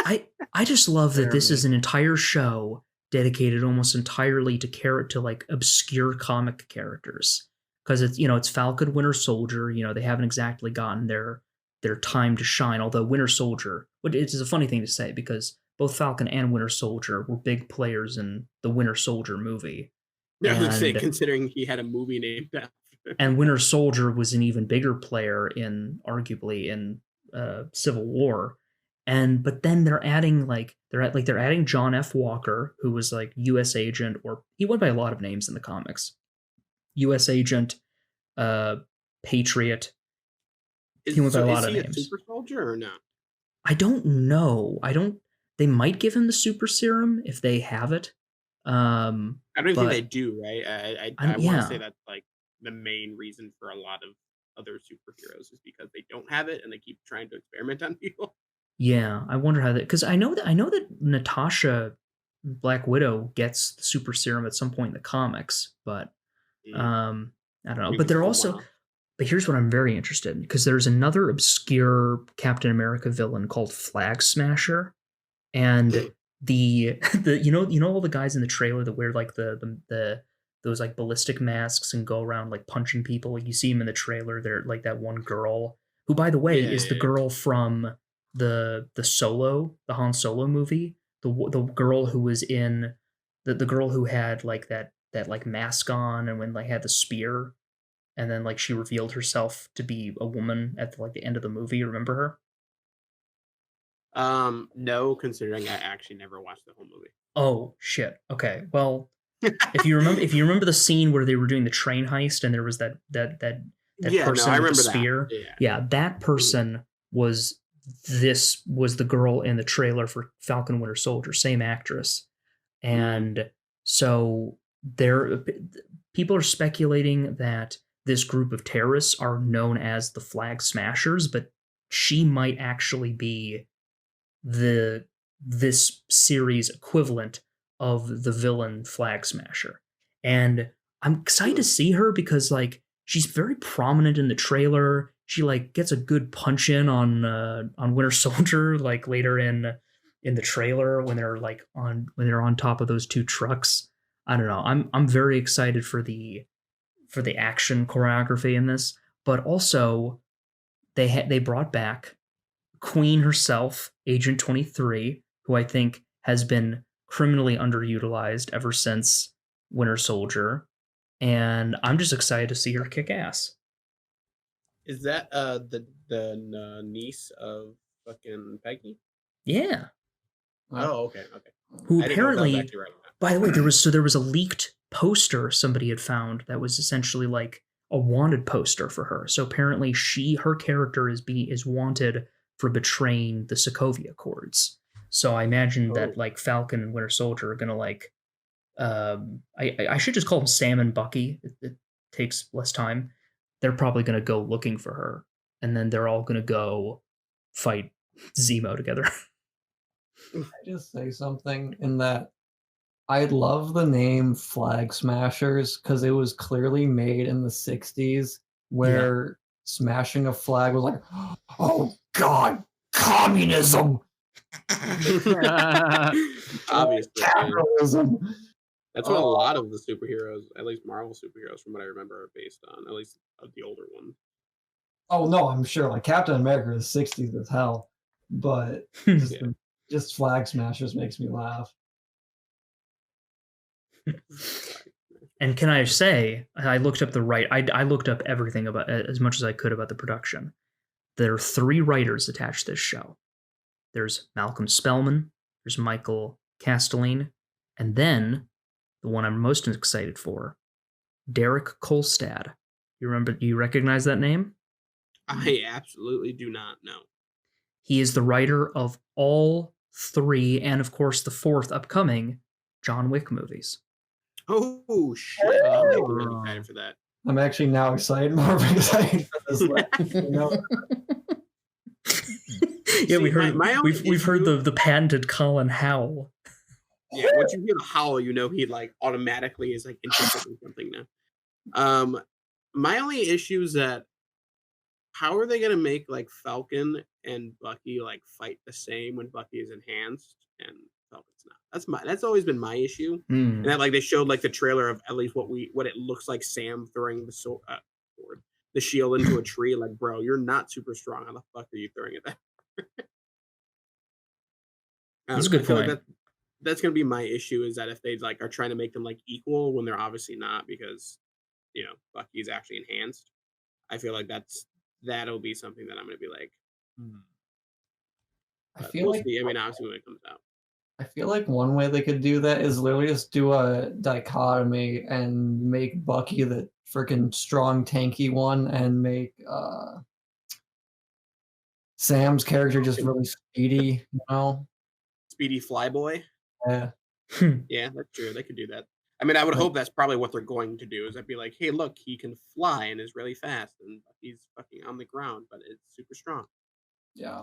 Like, I just love that this is Fair an entire show dedicated almost entirely to like obscure comic characters, because it's Falcon, Winter Soldier. They haven't exactly gotten their time to shine. Although Winter Soldier, but it is a funny thing to say because both Falcon and Winter Soldier were big players in the Winter Soldier movie. Yeah, I was gonna say, and- considering he had a movie named after. And Winter Soldier was an even bigger player arguably in Civil War. But then they're adding they're adding John F. Walker, who was like U.S. agent, or he went by a lot of names in the comics. U.S. agent, Patriot. He went by a lot of Is he names. a super soldier or not? I don't know. They might give him the super serum if they have it. I don't even But- think they do, right? I want yeah. to say that's like the main reason for a lot of other superheroes is because they don't have it and they keep trying to experiment on people. Yeah, I wonder how that, because I know that Natasha, Black Widow, gets the super serum at some point in the comics, but I don't know. Maybe But they're it's also, one-off. but here's what I'm very interested in, because there's another obscure Captain America villain called Flag Smasher, and the all the guys in the trailer that wear like the those like ballistic masks and go around like punching people. You see them in the trailer. They're like that one girl who, by the way, is the girl from the Han Solo movie. The girl who was in the girl who had like that like mask on and when like had the spear, and then like she revealed herself to be a woman at the end of the movie. Remember her? No, considering I actually never watched the whole movie. Oh shit. Okay. Well, if you remember the scene where they were doing the train heist and there was that Yeah, person no, I with remember the spear. that. Yeah, that person was the girl in the trailer for Falcon Winter Soldier, same actress. And so people are speculating that this group of terrorists are known as the Flag Smashers, but she might actually be this series equivalent of the villain Flag Smasher. And I'm excited to see her because like she's very prominent in the trailer. She like gets a good punch in on Winter Soldier like later in the trailer when they're on top of those two trucks. I don't know. I'm very excited for the action choreography in this, but also they brought back Queen herself, Agent 23, who I think has been criminally underutilized ever since Winter Soldier, and I'm just excited to see her kick ass. Is that the niece of fucking Peggy? Yeah. Oh, okay. Who I didn't know if that was apparently, actually right or not. by the way, there was a leaked poster somebody had found that was essentially like a wanted poster for her. So apparently her character is wanted for betraying the Sokovia Accords. So I imagine that like Falcon and Winter Soldier are gonna like I should just call them Sam and Bucky. It takes less time. They're probably gonna go looking for her, and then they're all gonna go fight Zemo together. I just say something in that I love the name Flag Smashers because it was clearly made in the 60s where smashing a flag was like, oh God, communism, Obviously. Yeah. capitalism. That's what a lot of the superheroes, at least Marvel superheroes, from what I remember, are based on. At least of the older ones. Oh no, I'm sure. Like Captain America is 60s as hell, but just Flag Smashers makes me laugh. And can I say, I looked up I looked up everything about as much as I could about the production. There are 3 writers attached to this show. There's Malcolm Spellman, there's Michael Castelline, and then the one I'm most excited for, Derek Kolstad. Do you recognize that name? I absolutely do not know. He is the writer of all 3, and of course the 4th upcoming John Wick movies. Oh shit! I'm really excited for that. I'm actually now excited, more excited for this. Yeah, See, we heard. my only We've heard issue- the patented Colin howl. Yeah, once you hear the howl, you know he like automatically is like interested in something now. My only issue is that how are they gonna make like Falcon and Bucky like fight the same when Bucky is enhanced and Falcon's not? That's always been my issue. And that like they showed like the trailer of at least what it looks like Sam throwing the sword, the shield into a tree. Like, bro, you're not super strong. How the fuck are you throwing it there? That's a good I feel point. like that's gonna be my issue is that if they like are trying to make them like equal when they're obviously not because Bucky's actually enhanced. I feel like that'll be something that I'm gonna be like. I But feel we'll like see. I mean, obviously when it comes out. I feel like one way they could do that is literally just do a dichotomy and make Bucky the freaking strong, tanky one, and make Sam's character just really speedy. Speedy Flyboy. Yeah. Yeah, that's true. They could do that. I mean, I would hope that's probably what they're going to do. Is I'd be like, hey, look, he can fly and is really fast, and he's fucking on the ground, but it's super strong. Yeah.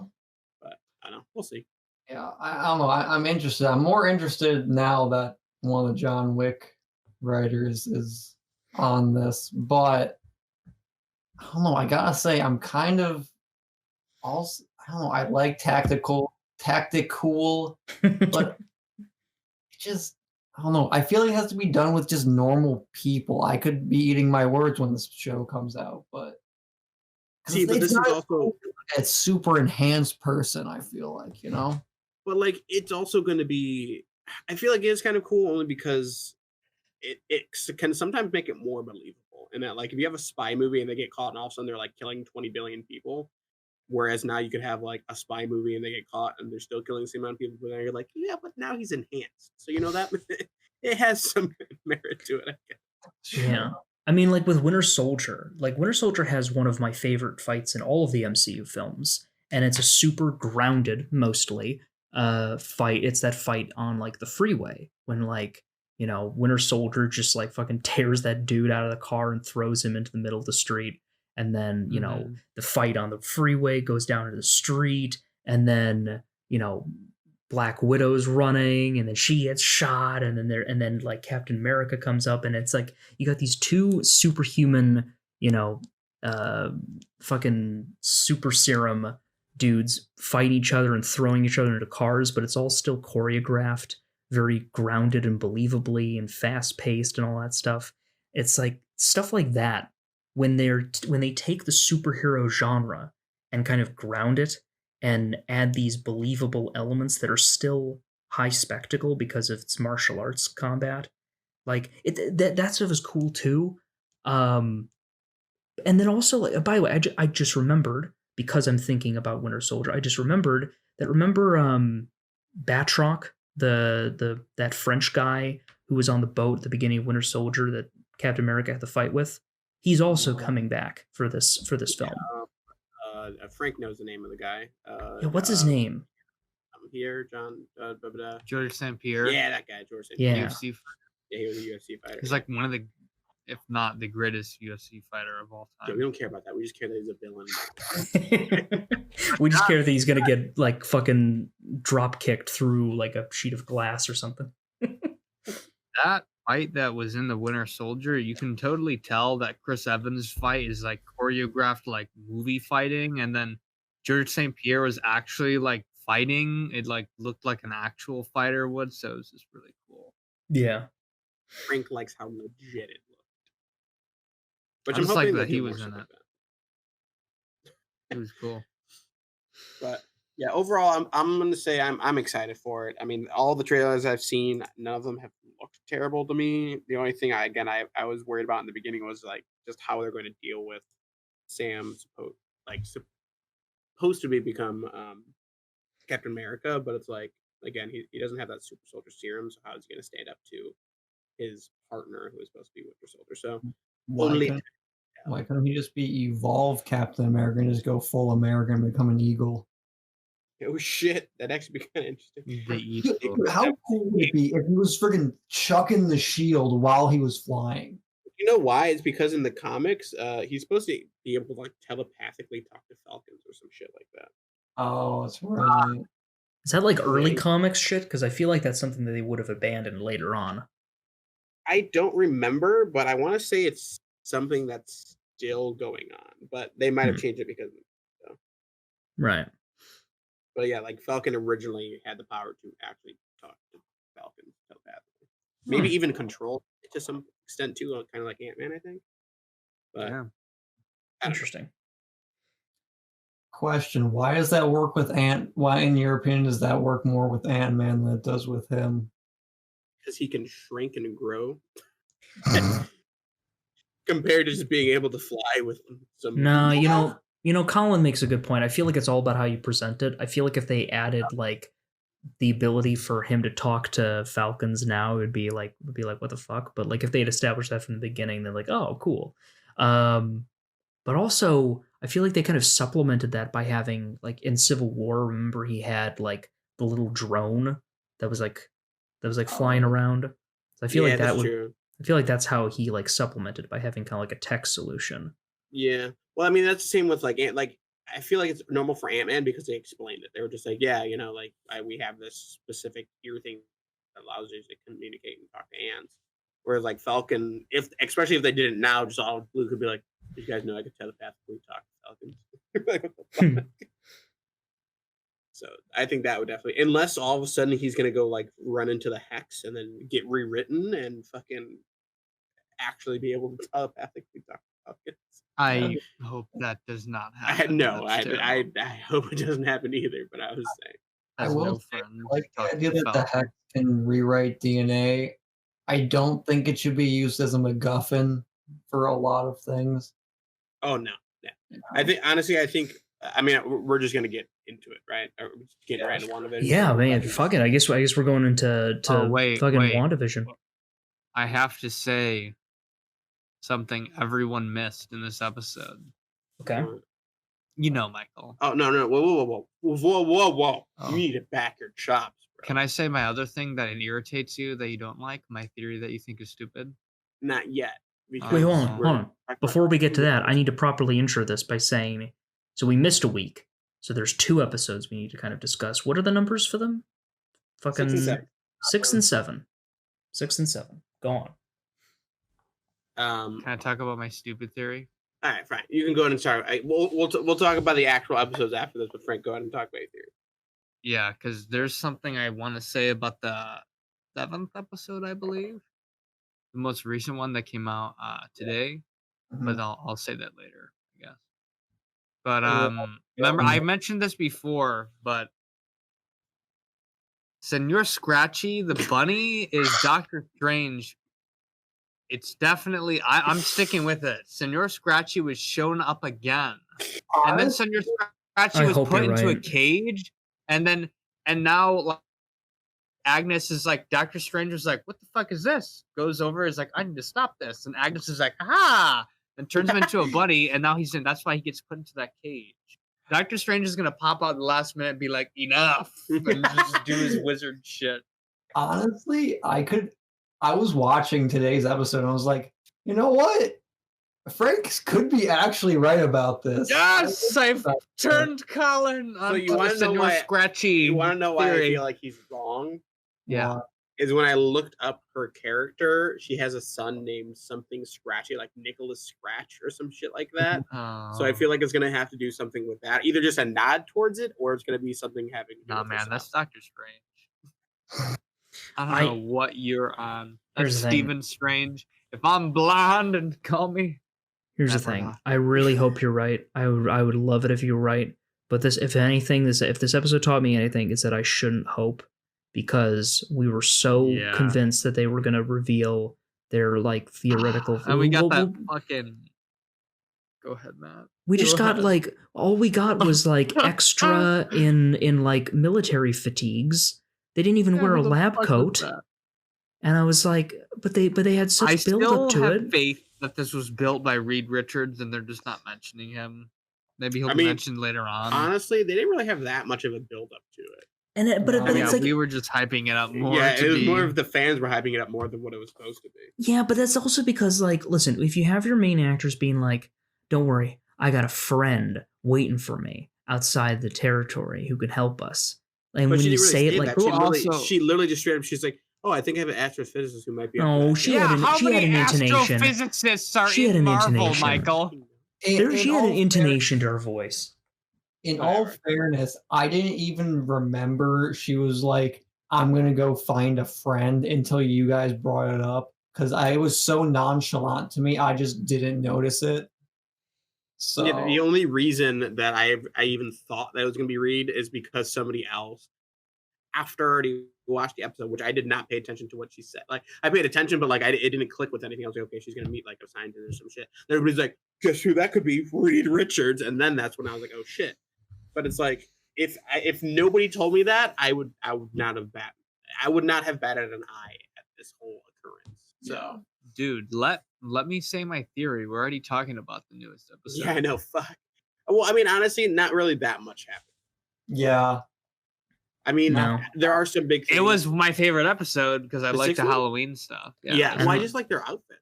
But I don't know. We'll see. Yeah, I don't know. I'm interested. I'm more interested now that one of the John Wick writers is on this, but I don't know. I gotta say, I'm kind of also. I don't know. I like tactical, but just I don't know. I feel like it has to be done with just normal people. I could be eating my words when this show comes out, but see, but this is also a super enhanced person. I feel like But like, it's also going to be. I feel like it's kind of cool only because it can sometimes make it more believable. And that like if you have a spy movie and they get caught and all of a sudden they're like killing 20 billion people, whereas now you could have like a spy movie and they get caught and they're still killing the same amount of people, but then you're like, yeah, but now he's enhanced, so that it has some merit to it, I guess. Yeah. I mean, like with Winter Soldier, has one of my favorite fights in all of the MCU films, and it's a super grounded, mostly, fight. It's that fight on like the freeway when like, Winter Soldier just like fucking tears that dude out of the car and throws him into the middle of the street. And then, the fight on the freeway goes down into the street, and then, Black Widow's running, and then she gets shot, and then like Captain America comes up, and it's like you got these two superhuman, fucking super serum dudes fighting each other and throwing each other into cars, but it's all still choreographed, very grounded and believably and fast paced and all that stuff. It's like stuff like that when they take the superhero genre and kind of ground it and add these believable elements that are still high spectacle because of its martial arts combat. Like that stuff is cool too. And then also, like, by the way, I just remembered, because I'm thinking about Winter Soldier, I just remembered that Batroc, that French guy who was on the boat at the beginning of Winter Soldier that Captain America had to fight with. He's also coming back for this film. Frank knows the name of the guy. Yeah, what's his name? I'm here, John. George St. Pierre. Yeah, that guy, George St. Yeah. Pierre. UFC. Yeah, he was a UFC fighter. He's like one of the, if not the greatest UFC fighter of all Yeah, time. we don't care about that. We just care that he's a villain. We just care that he's gonna get like fucking drop kicked through like a sheet of glass or something. That fight that was in the Winter Soldier, you can totally tell that Chris Evans' fight is like choreographed like movie fighting, and then George St. Pierre was actually like fighting. It like looked like an actual fighter would, so it was just really cool. Yeah. Frank likes how legit it looked. I just like that he was in it. It was cool. But yeah, overall, I'm gonna say I'm excited for it. I mean, all the trailers I've seen, none of them have looked terrible to me. The only thing I was worried about in the beginning was like just how they're going to deal with Sam supposed to become Captain America, but it's like again he doesn't have that super soldier serum, so how is he going to stand up to his partner who is supposed to be Winter Soldier? So why couldn't he just be evolved Captain America and just go full American and become an eagle? Oh shit, that'd actually be kind of interesting. How cool would it be if he was friggin' chucking the shield while he was flying? You know why? It's because in the comics, he's supposed to be able to like telepathically talk to Falcons or some shit like that. Oh, that's right. Is that like early Yeah. comics shit? Because I feel like that's something that they would have abandoned later on. I don't remember, but I want to say it's something that's still going on. But they might have changed it because of it. So. Right. But yeah, like Falcon originally had the power to actually talk to Falcon telepathically. Maybe even control it to some extent too, kind of like Ant-Man, I think. But Yeah. Interesting. Question: why does that work with Why, in your opinion, does that work more with Ant-Man than it does with him? because he can shrink and grow compared to just being able to fly with some. No, you know, Colin makes a good point. I feel like it's all about how you present it. I feel like if they added like the ability for him to talk to Falcons now, it would be like what the fuck. But like if they had established that from the beginning, they're like, oh, cool. But also, I feel like they kind of supplemented that by having like in Civil War. Remember, he had like the little drone that was like flying around. So I feel like that would. True. I feel like that's how he like supplemented by having kind of like a tech solution. Yeah. Well, I mean, that's the same with like I feel like it's normal for Ant-Man because they explained it. They were just like, yeah, you know, like we have this specific ear thing that allows you to communicate and talk to ants. Whereas like Falcon, especially if they did it now, just all Blue could be like, you guys know I could telepathically talk to Falcons. Like, what the fuck? So I think that would definitely, unless all of a sudden he's gonna go like run into the hex and then get rewritten and fucking actually be able to telepathically talk to Falcons. I hope that does not happen. I hope it doesn't happen either. But I was saying, I Has will no say, friends. like the talk idea to that the Falcon. hex can rewrite DNA. I don't think it should be used as a MacGuffin for a lot of things. oh no, yeah. I think honestly, I mean, we're just gonna get into it, right? Or we're just getting right into WandaVision. Yeah, man. Fuck it. I guess we're going into wait, fucking wait. WandaVision. I have to say something everyone missed in this episode. Okay. You know, Michael. Oh no, whoa! Oh. You need to back your chops, bro. Can I say my other thing that it irritates you that you don't like? My theory that you think is stupid? Not yet. Wait, hold on. Before we get to that, I need to properly intro this by saying, so we missed a week. So there's 2 episodes we need to kind of discuss. What are the numbers for them? Fucking 6 and 7. 6 and 7. Go on. Can I talk about my stupid theory? All right, fine. You can go ahead and start. We'll talk about the actual episodes after this, but Frank, go ahead and talk about your theory. Yeah, because there's something I want to say about the 7th episode, I believe. The most recent one that came out today. But I'll say that later, I guess. But remember, I mentioned this before, but Senor Scratchy, the bunny, is Doctor Strange. It's definitely, I'm sticking with it. Senor Scratchy was shown up again. And then Senor Scratchy was put into a cage. And now like, Agnes is like, Doctor Strange was like, what the fuck is this? Goes over, is like, I need to stop this. And Agnes is like, aha! And turns him into a bunny. And now that's why he gets put into that cage. Doctor Strange is going to pop out at the last minute and be like, enough. And just do his wizard shit. Honestly, I was watching today's episode and I was like, you know what? Frank could be actually right about this. Yes, I've turned Colin on you want to know why Scratchy. You want to know why theory. I feel like he's wrong? Yeah. Is when I looked up her character, she has a son named something Scratchy, like Nicholas Scratch or some shit like that. So I feel like it's gonna have to do something with that, either just a nod towards it, or it's gonna be something having. Nah, man, that's Doctor Strange. I don't know what you're on. That's Stephen Strange. If I'm blind and call me. Here's the thing. I really hope you're right. I would love it if you were right. But this, if anything, if this episode taught me anything, it's that I shouldn't hope, because we were so convinced that they were going to reveal their like theoretical. And we got that fucking. Go ahead, Matt. We just got like all we got was like extra in like military fatigues. They didn't even wear a lab coat. And I was like, but they had such build up to it. I still have faith that this was built by Reed Richards and they're just not mentioning him. Maybe he'll be mentioned later on. Honestly, they didn't really have that much of a build up to it. but Yeah, it's like we were just hyping it up more. Yeah, it was be... more of the fans were hyping it up more than what it was supposed to be. yeah, but that's also because like, listen, if you have your main actors being like, "Don't worry, I got a friend waiting for me outside the territory who can help us," and But when she you didn't really say it say like, that. She literally just straight up, she's like, "Oh, I think I have an astrophysicist who might be." No, she had an intonation. Astrophysicists are She had in an Marvel, intonation. Michael? she had an intonation to her voice. In all fairness, I didn't even remember she was like, I'm going to go find a friend until you guys brought it up. Because it was so nonchalant to me, I just didn't notice it. So Yeah, the only reason that I even thought that it was going to be Reed is because somebody else, after already watched the episode, which I did not pay attention to what she said. Like, I paid attention, but like it didn't click with anything. I was like, okay, she's going to meet like a scientist or some shit. And everybody's like, guess who that could be? Reed Richards. And then that's when I was like, oh shit. But it's like, if nobody told me that, I would not have batted an eye at this whole occurrence. So, yeah. Dude, let me say my theory. We're already talking about the newest episode. Yeah, I know. Fuck. Well, I mean, honestly, not really that much happened. yeah. I mean, No. there are some big things. It was my favorite episode because I like the one? Halloween stuff. Yeah, well, I just like their outfit.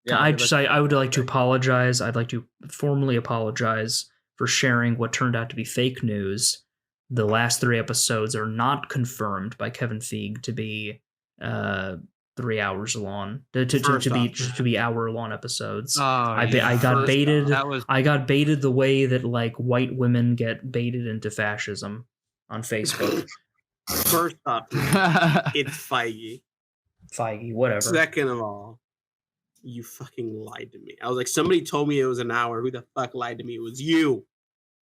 Yeah, I would like to apologize. I'd like to formally apologize for sharing what turned out to be fake news. The last 3 episodes are not confirmed by Kevin Feige to be 3 hours long. To be hour-long episodes. I got baited. I got baited the way that like white women get baited into fascism on Facebook. First off, it's Feige. Feige, whatever. Second of all, you fucking lied to me. I was like, somebody told me it was an hour. Who the fuck lied to me? It was you.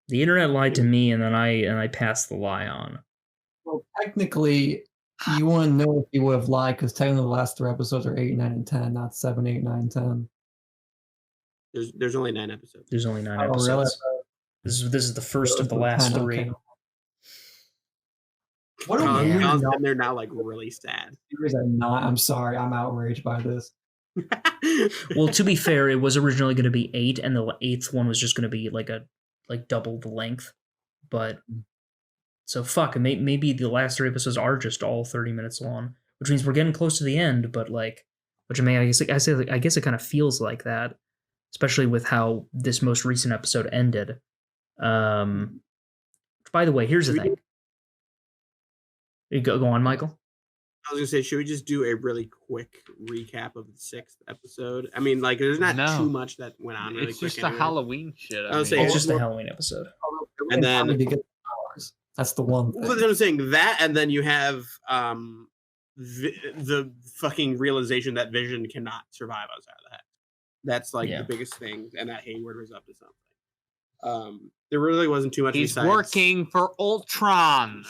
The internet lied to me, and then I passed the lie on. Well, technically, you want to know if you would have lied, because technically the last 3 episodes are 8, 9, and 10, not 7, 8, 9, 10. There's only 9 episodes. There's only 9 Oh, episodes. really? This is the first of the last 3. Okay. What a Colin, weird Colin's number. been there now, like really sad. I'm sorry, I'm outraged by this. Well, to be fair, it was originally going to be 8, and the 8th one was just going to be like double the length. But so fuck, maybe the last 3 episodes are just all 30 minutes long, which means we're getting close to the end. But like, which I mean, I guess it kind of feels like that, especially with how this most recent episode ended. By the way, here's the thing. Go on, Michael. I was gonna say, should we just do a really quick recap of the 6th episode? I mean, like, there's not too much that went on. Really it's quick just a Halloween shit. I would say It's just a Halloween episode. And then that's the one thing. But I'm saying that, and then you have the fucking realization that Vision cannot survive outside of that. That's like the biggest thing, and that Hayward was up to something. There really wasn't too much. He's working for Ultron.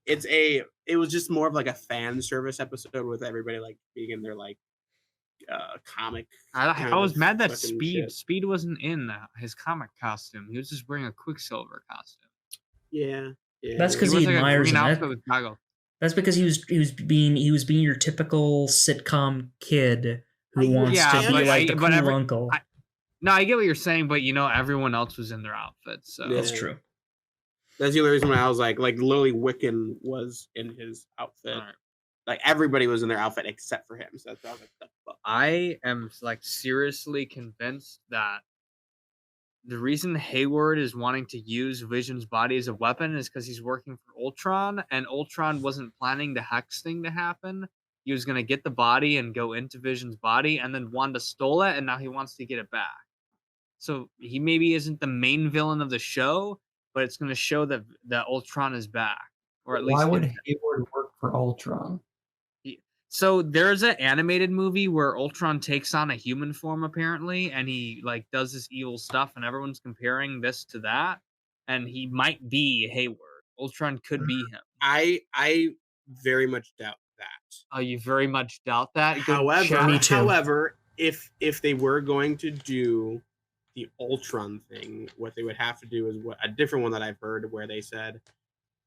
It was just more of like a fan service episode with everybody like being in their like comic. I was mad that Speed wasn't in his comic costume. He was just wearing a Quicksilver costume. Yeah. That's because he admires him. That's because he was being your typical sitcom kid who wants to be like the cool uncle. I get what you're saying, but everyone else was in their outfits. So that's true. That's the only reason why I was like literally Wiccan was in his outfit. Right. Like everybody was in their outfit except for him. So that's why I was like, the fuck? I am like seriously convinced that the reason Hayward is wanting to use Vision's body as a weapon is because he's working for Ultron, and Ultron wasn't planning the Hex thing to happen. He was going to get the body and go into Vision's body, and then Wanda stole it, and now he wants to get it back. So he maybe isn't the main villain of the show, but it's going to show that Ultron is back, or at least. Why would Hayward work for Ultron? So there's an animated movie where Ultron takes on a human form apparently, and he like does this evil stuff, and everyone's comparing this to that, and he might be Hayward. Ultron could be him. I very much doubt that. Oh, you very much doubt that? However, if they were going to do the Ultron thing, what they would have to do is a different one that I've heard where they said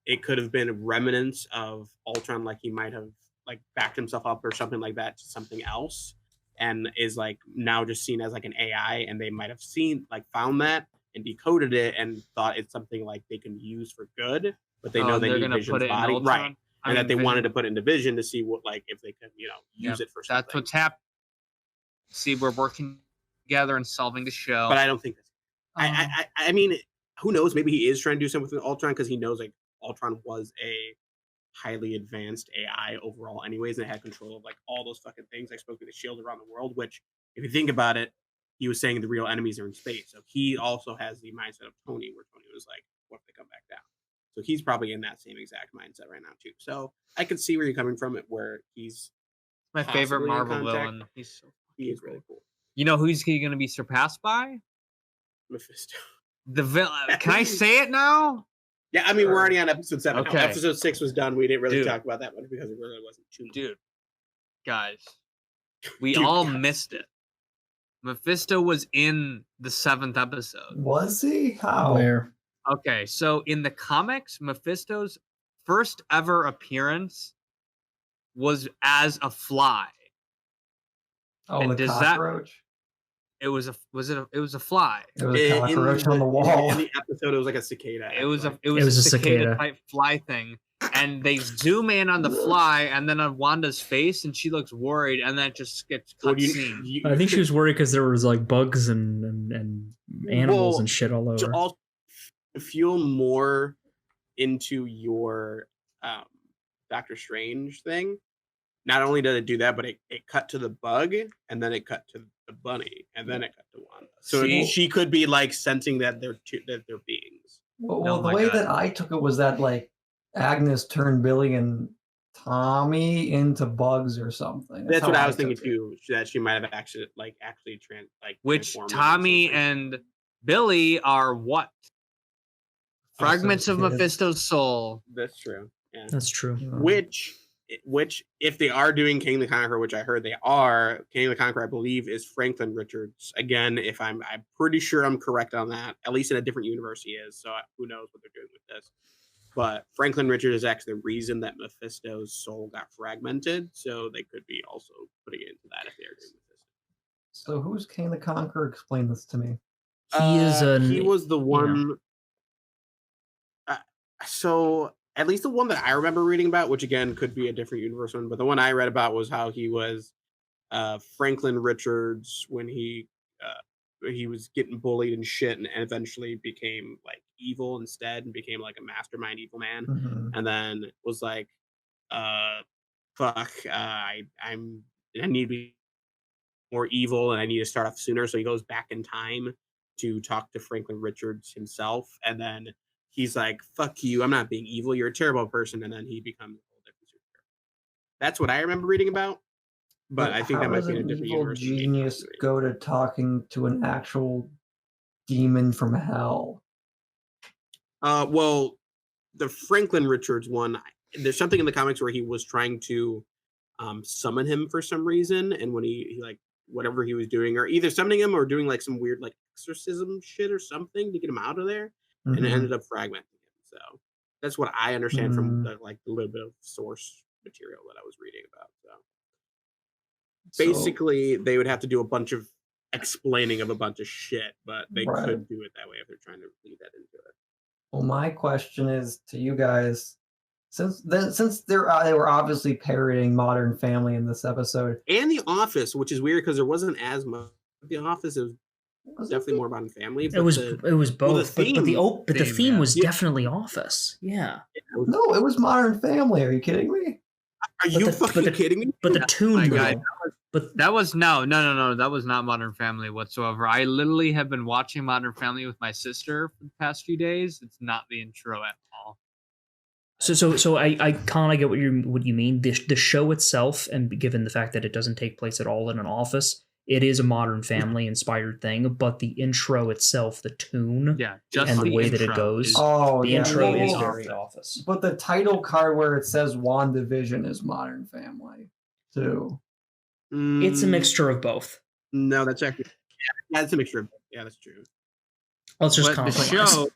it could have been remnants of Ultron, like he might have like backed himself up or something like that to something else, and is like now just seen as like an AI, and they might have found that and decoded it and thought it's something like they can use for good, but they know they they're need gonna Vision's put it in body, Ultron? right? I And mean, that they wanted to Vision- put it into Vision to see what, like, if they could, use it for something. That's what's happening. See, we're working together and solving the show. But I don't think that's. Um, I mean, who knows? Maybe he is trying to do something with Ultron because he knows like Ultron was a highly advanced AI overall, anyways, and it had control of like all those fucking things. I spoke to the shield around the world, which, if you think about it, he was saying the real enemies are in space. So he also has the mindset of Tony, where Tony was like, "What if they come back down?" So he's probably in that same exact mindset right now too. So I could see where you're coming from, it where he's My favorite possibly in Marvel contact. villain. He's so he is really cool. You know who's he going to be surpassed by? Mephisto. The villain. Can I say it now? Yeah, I mean, we're already on episode 7. Okay. Episode 6 was done. We didn't really Dude. talk about that one because it really wasn't too much. Dude, guys, we Dude, all guys. missed it. Mephisto was in the 7th episode. was he? How? Where? Okay, so in the comics, Mephisto's first ever appearance was as a fly. Oh, And the does that- cockroach. It was a fly. It was a cockroach on the wall. In the episode, it was like a cicada. It was actually. a was a cicada cicada. type fly thing, and they zoom in on the fly and then on Wanda's face, and she looks worried, and then it just gets Well, cut scene. I think she was worried because there was like bugs and animals Well, and shit all to over. all feel more into your Doctor Strange thing. Not only did it do that, but it cut to the bug, and then it cut to the bunny, and then it cut to Wanda. So See? she could be like sensing that they're beings. Well, Oh the my way God. that I took it was that like Agnes turned Billy and Tommy into bugs or something. That's how what I was thinking took it. too. That she might have actually Which transformed into Tommy something. and Billy are what? Fragments of kids. Mephisto's soul. That's true. Yeah. That's true. Which if they are doing King the Conqueror, which I heard they are, King the Conqueror, I believe, is Franklin Richards. Again, if I'm pretty sure I'm correct on that. At least in a different universe he is. So who knows what they're doing with this. But Franklin Richards is actually the reason that Mephisto's soul got fragmented. So they could be also putting it into that if they are doing Mephisto. So who's King the Conqueror? Explain this to me. He was the one. So at least the one that I remember reading about, which again could be a different universe one, but the one I read about was how he was Franklin Richards when he was getting bullied and shit, and eventually became like evil instead, and became like a mastermind evil man, Mhm. and then was like, fuck, I need to be more evil, and I need to start off sooner. So he goes back in time to talk to Franklin Richards himself, and then he's like, fuck you, I'm not being evil, you're a terrible person, and then he becomes a whole different superhero. That's what I remember reading about, but I think that how might does be in a an different evil universe. genius go to talking to an actual demon from hell? Well, the Franklin Richards one, there's something in the comics where he was trying to summon him for some reason, and when he like whatever he was doing, or either summoning him or doing like some weird like exorcism shit or something to get him out of there, and it Mhm. ended up fragmenting him. So that's what I understand from Mm. the little bit of source material that I was reading about. So So- basically, they would have to do a bunch of explaining of a bunch of shit, but they Right. could do it that way if they're trying to lead that into it. Well, my question is to you guys, since they were obviously parodying Modern Family in this episode. And The Office, which is weird because there wasn't as much. The Office is Was definitely more Modern Family. It was the both, well, the but the theme, theme yeah. was Yeah. definitely Office. Yeah, No, it was Modern Family. Are you kidding me? Are you the- fucking but the- kidding me? but the tune my though. God. But That was no. That was not Modern Family whatsoever. I literally have been watching Modern Family with my sister for the past few days. It's not the intro at all. so I kind of get what you mean. The show itself, and given the fact that it doesn't take place at all in an office, it is a Modern Family inspired thing. But the intro itself, the tune, Yeah, just and the way that it intro goes. is- Oh, the yeah. intro is Well, very Office. But the title card where it says WandaVision is Modern Family too. It's a mixture of both. No, that's actually yeah, it's a mixture of yeah, that's true. Let's just but the compromise. show,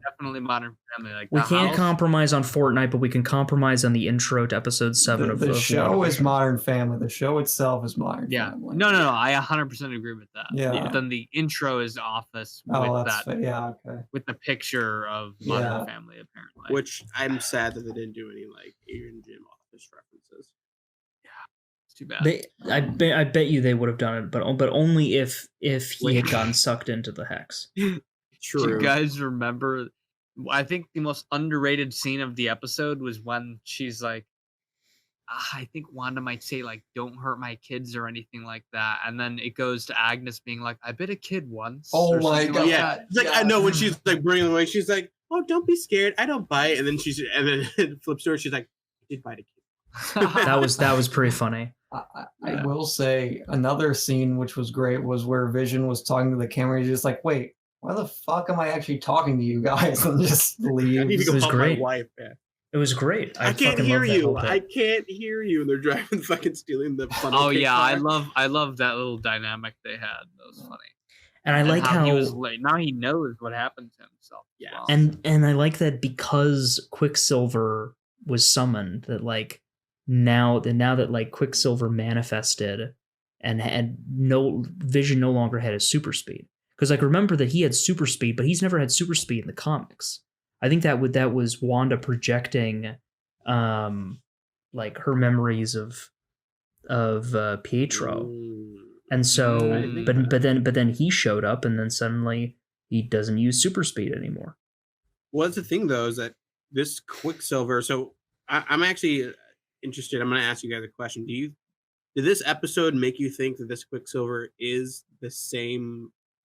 definitely Modern Family. Like We the can't house. compromise on Fortnite, but we can compromise on the intro to episode 7 The of show is WandaVision. Modern Family. The show itself is Modern Yeah. Family. No. I 100% agree with that. Yeah. But then the intro is Office Oh, with that's that yeah. Okay. with the picture of Modern Yeah. Family apparently. Which I'm sad that they didn't do any like Asian Jim Office references. It's too bad. I bet you they would have done it, but only if he had Wait. gotten sucked into the hex. Do True. you guys remember? I think the most underrated scene of the episode was when she's like, I think Wanda might say like, "Don't hurt my kids" or anything like that, and then it goes to Agnes being like, "I bit a kid once." Oh or my something God. Like Yeah, that. it's like I know when she's like bringing away, she's like, "Oh, don't be scared, I don't bite," and then it flips to her, she's like, "I did bite a kid." That was pretty funny. I will say another scene which was great was where Vision was talking to the camera. He's just like, "Wait, why the fuck am I actually talking to you guys?" And just I need to leaves. go was help great. my wife. Yeah. It was great. I can't fucking hear love that you. whole bit. I can't hear you. And they're driving, fucking stealing the funnel. Oh cake yeah, car. I love that little dynamic they had. That was funny. And I like how he was late. Now he knows what happened to himself. Yeah. Wow. and I like that because Quicksilver was summoned, that like now that like Quicksilver manifested and had Vision no longer had his super speed. Because like remember that he had super speed, but he's never had super speed in the comics. I think that was Wanda projecting like her memories of Pietro. And so but then he showed up and then suddenly he doesn't use super speed anymore. Well, that's the thing though, is that this Quicksilver. So I'm actually interested. I'm going to ask you guys a question. Did this episode make you think that this Quicksilver is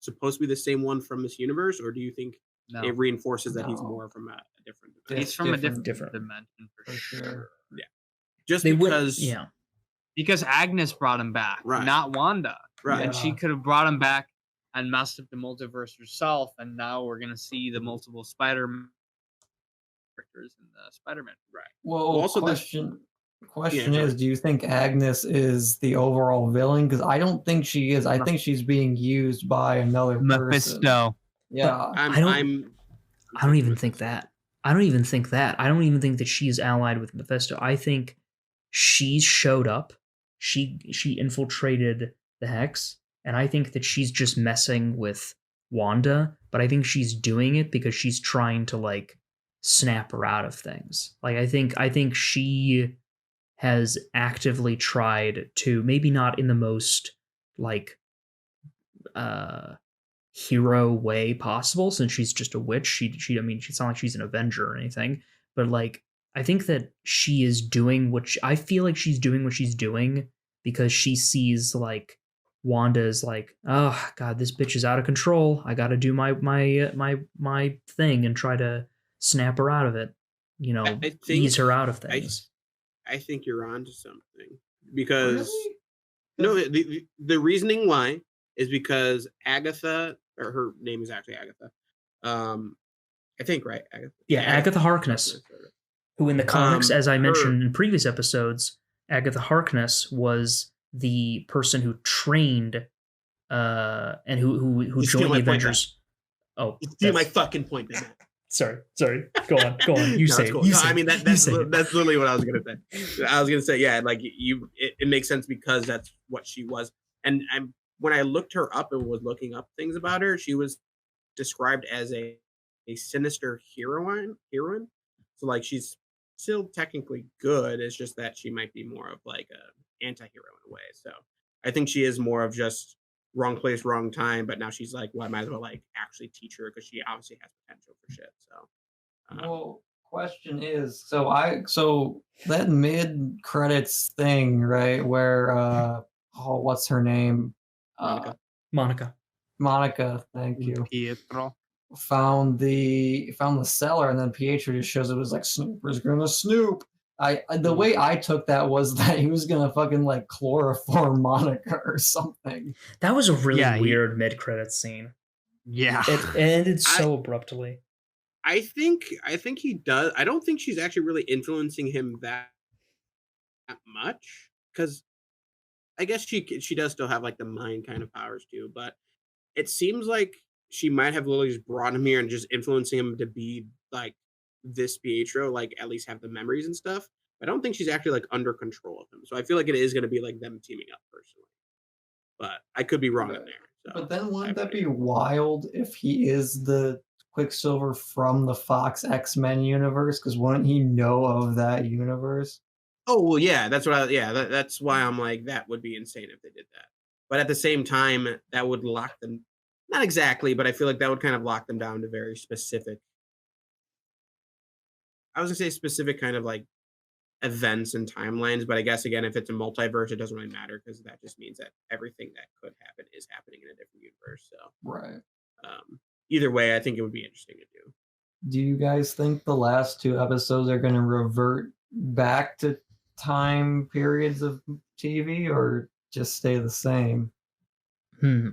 supposed to be the same one from this universe, or do you think it reinforces that he's more from a different dimension? He's from a different dimension for sure. Yeah, just because. Because Agnes brought him back, not Wanda. Right. And she could have brought him back and messed up the multiverse herself, and now we're gonna see the multiple Spider-Man characters in the Spider-Man. Right. Well, also question is, do you think Agnes is the overall villain? Because I don't think she is. I think she's being used by another person. Yeah. I don't even think that. I don't even think that she's allied with Mephisto. I think she showed up. She infiltrated the Hex, and I think that she's just messing with Wanda, but I think she's doing it because she's trying to like snap her out of things. Like I think she has actively tried to, maybe not in the most like hero way possible, since she's just a witch. She I mean, it's not like she's an Avenger or anything, but like I think that she is doing I feel like she's doing what she's doing because she sees like Wanda's like, oh god, this bitch is out of control. I got to do my thing and try to snap her out of it. You know, ease her out of things. I think you're onto something because the reasoning why is because Agatha, or her name is actually Agatha. I think, right? Agatha. Yeah, Agatha Harkness. Who in the comics, as I mentioned in previous episodes, Agatha Harkness was the person who trained and who joined the Avengers. Oh, steal my fucking point, man. Sorry. Go on. You say. Cool. I mean, that's literally what I was gonna say. I was gonna say, yeah, like it makes sense because that's what she was. And when I looked her up and was looking up things about her, she was described as a sinister heroine. So like she's still technically good. It's just that she might be more of like a anti-hero in a way. So I think she is more of just wrong place, wrong time. But now she's like, well, I might as well like actually teach her because she obviously has potential for shit. So well, question is, so that mid credits thing, right, where what's her name? Monica. Thank you. Pietro found the cellar, and then Pietro just shows up as like, Snooper's gonna snoop. The way I took that was that he was gonna fucking like chloroform Monica or something. That was a really weird mid-credits scene. Yeah, it ended so abruptly. I think he does. I don't think she's actually really influencing him that much, because I guess she does still have like the mind kind of powers too, but it seems like she might have literally just brought him here and just influencing him to be like this Pietro, like at least have the memories and stuff. I don't think she's actually like under control of him. So I feel like it is going to be like them teaming up personally. But I could be wrong in there. So But then I wouldn't have that no be idea. wild if he is the Quicksilver from the Fox X-Men universe? Because wouldn't he know of that universe? Oh well, yeah, that's what. That's why I'm like that would be insane if they did that. But at the same time, that would lock them. Not exactly, but I feel like that would kind of lock them down to very specific. I was gonna say specific kind of like events and timelines, but I guess again, if it's a multiverse, it doesn't really matter because that just means that everything that could happen is happening in a different universe. So Right. either way, I think it would be interesting to do. Do you guys think the last 2 episodes are going to revert back to time periods of TV or just stay the same?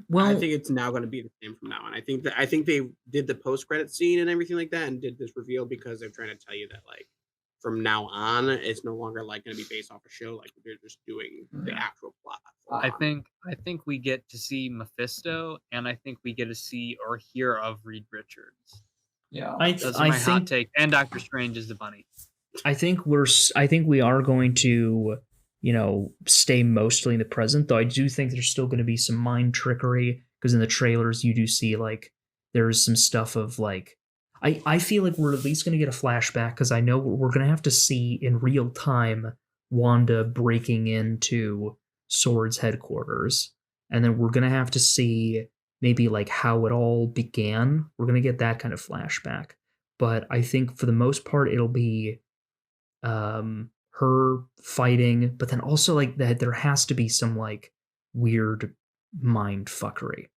Well, I think it's now going to be the same from now on. I think they did the post credit scene and everything like that, and did this reveal because they're trying to tell you that like from now on, it's no longer like going to be based off a show. Like they're just doing the Yeah. actual plot. I think we get to see Mephisto, and I think we get to see or hear of Reed Richards. Yeah. Those are my hot take. And Doctor Strange is the bunny. I think we are going to, stay mostly in the present, though I do think there's still going to be some mind trickery because in the trailers you do see like there's some stuff of like I feel like we're at least going to get a flashback because I know we're going to have to see in real time Wanda breaking into Sword's headquarters, and then we're going to have to see maybe like how it all began. We're going to get that kind of flashback, but I think for the most part it'll be her fighting, but then also like that there has to be some like weird mind fuckery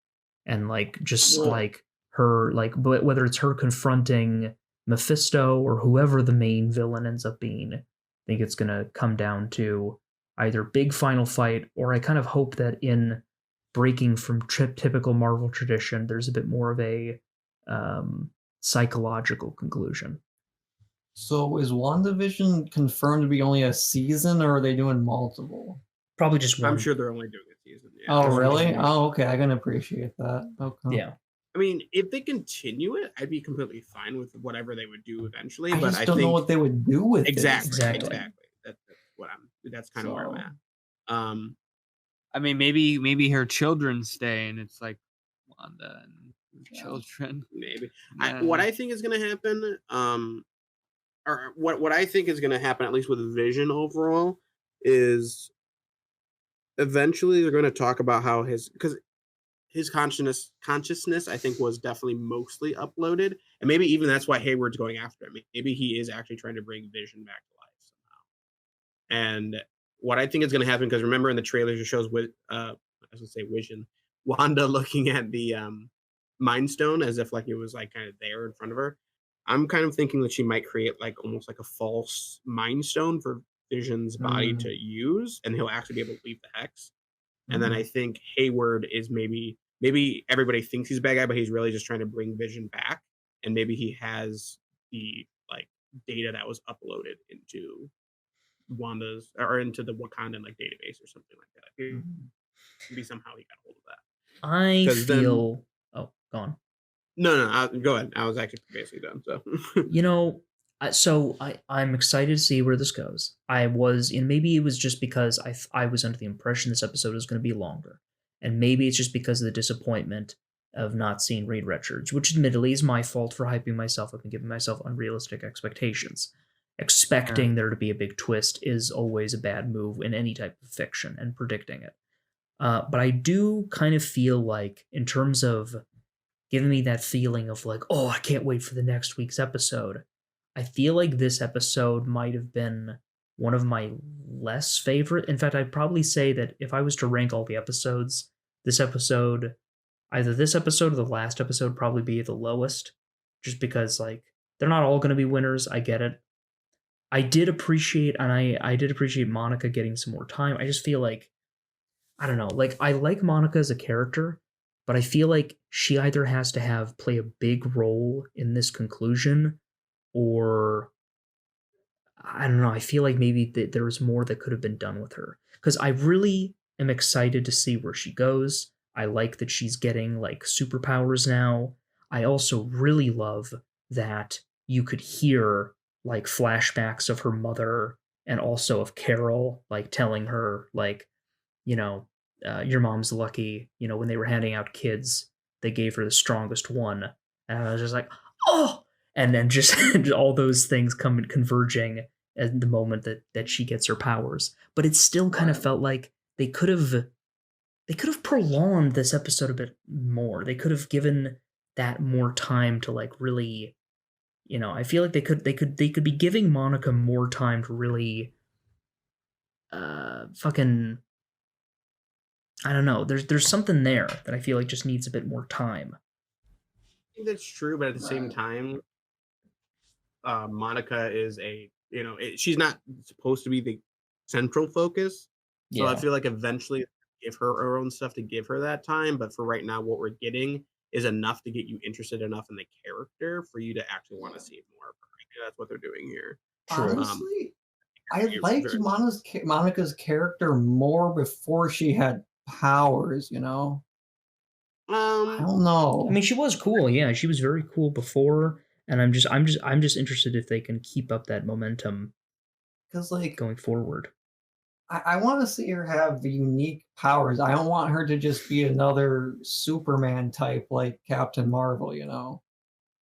and like just like her like whether it's her confronting Mephisto or whoever the main villain ends up being. I think it's gonna come down to either big final fight, or I kind of hope that in breaking from typical Marvel tradition, there's a bit more of a psychological conclusion. So is WandaVision confirmed to be only a season, or are they doing multiple? Probably just one. I'm sure they're only doing a season. Yeah. Oh, really? Oh, okay. I can appreciate that. Okay. Yeah. I mean, if they continue it, I'd be completely fine with whatever they would do eventually. I But just I don't think know what they would do with exactly. it. That's what That's kind of where I'm at. I mean, maybe her children stay, and it's like Wanda and her children. Maybe. Yeah. What I think is going to happen, or what I think is going to happen, at least with Vision overall, is eventually they're going to talk about how because his consciousness, I think, was definitely mostly uploaded, and maybe even that's why Hayward's going after him. Maybe he is actually trying to bring Vision back to life somehow. And what I think is going to happen, because remember in the trailers it shows with I was going to say Vision, Wanda looking at the Mind Stone as if like it was like kind of there in front of her. I'm kind of thinking that she might create like almost like a false Mind Stone for Vision's body to use, and he'll actually be able to leave the hex. And then I think Hayward is maybe everybody thinks he's a bad guy, but he's really just trying to bring Vision back, and maybe he has the like data that was uploaded into Wanda's or into the Wakandan like database or something like that. Maybe somehow he got hold of that. I feel. Oh, go on. No, go ahead. I was actually basically done. So so I'm excited to see where this goes. I was, and maybe it was just because I was under the impression this episode was going to be longer, and maybe it's just because of the disappointment of not seeing Reed Richards, which admittedly is my fault for hyping myself up and giving myself unrealistic expectations. Expecting there to be a big twist is always a bad move in any type of fiction, and predicting it. But I do kind of feel like, in terms of giving me that feeling of like, oh, I can't wait for the next week's episode, I feel like this episode might have been one of my less favorite. In fact, I'd probably say that if I was to rank all the episodes, either this episode or the last episode would probably be the lowest, just because like they're not all going to be winners. I get it. I did appreciate Monica getting some more time. I just feel like, I don't know, like I like Monica as a character, but I feel like she either has to play a big role in this conclusion, or I don't know. I feel like maybe there was more that could have been done with her, because I really am excited to see where she goes. I like that she's getting like superpowers now. I also really love that you could hear like flashbacks of her mother and also of Carol, like telling her like, your mom's lucky. When they were handing out kids, they gave her the strongest one. And I was just like, oh, and then just all those things come converging at the moment that she gets her powers. But it still kind of felt like they could have prolonged this episode a bit more. They could have given that more time to like really, I feel like they could be giving Monica more time to really fucking, I don't know. There's something there that I feel like just needs a bit more time. I think that's true, but at the same time, Monica is she's not supposed to be the central focus. So I feel like eventually give her own stuff to give her that time. But for right now, what we're getting is enough to get you interested enough in the character for you to actually want to see more of her. I think that's what they're doing here. Honestly, I liked Monica's character more before she had powers, I don't know. I mean, she was cool. Yeah, she was very cool before, and I'm just interested if they can keep up that momentum because like going forward. I want to see her have unique powers. I don't want her to just be another Superman type like Captain Marvel,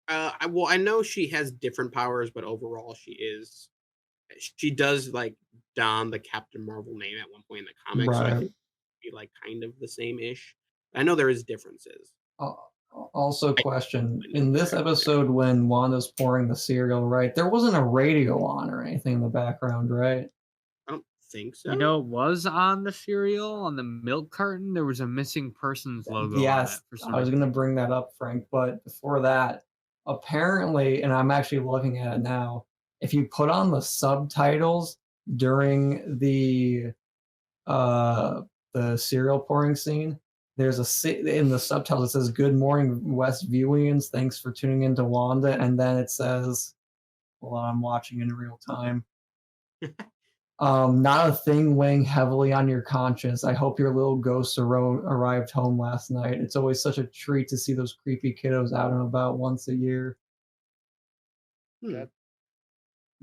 I know she has different powers, but overall she does like don the Captain Marvel name at one point in the comics, so I think it'd be like kind of the same-ish. I know there is differences. Also, question in this episode when Wanda's pouring the cereal, right? There wasn't a radio on or anything in the background, right? I don't think so. It was on the cereal, on the milk carton. There was a missing persons logo. Yes, I was going to bring that up, Frank. But before that, apparently, and I'm actually looking at it now, if you put on the subtitles during the cereal pouring scene, there's in the subtitles it says "Good morning, West Viewings. Thanks for tuning into Wanda," and then it says, "Well, I'm watching in real time." Not a thing weighing heavily on your conscience. I hope your little ghost arrived home last night. It's always such a treat to see those creepy kiddos out and about once a year.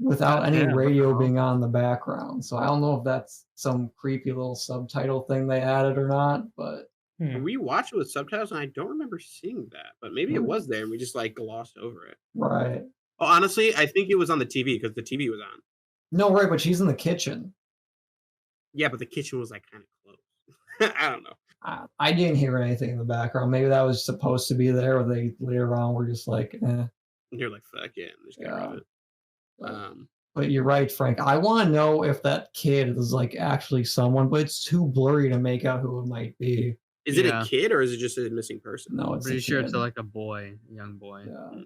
Without any radio being on in the background. So I don't know if that's some creepy little subtitle thing they added or not, but we watched it with subtitles and I don't remember seeing that, but maybe it was there and we just like glossed over it. Right. Oh, honestly, I think it was on the TV because the TV was on. No, right, but she's in the kitchen. Yeah, but the kitchen was like kind of close. I don't know. I didn't hear anything in the background. Maybe that was supposed to be there, or they later on were just like, eh. And you're like, fuck yeah, just get rid of it. But you're right, Frank. I want to know if that kid is like actually someone, but it's too blurry to make out who it might be. Is it a kid or is it just a missing person? No, it's pretty sure it's like a boy, young boy. Yeah.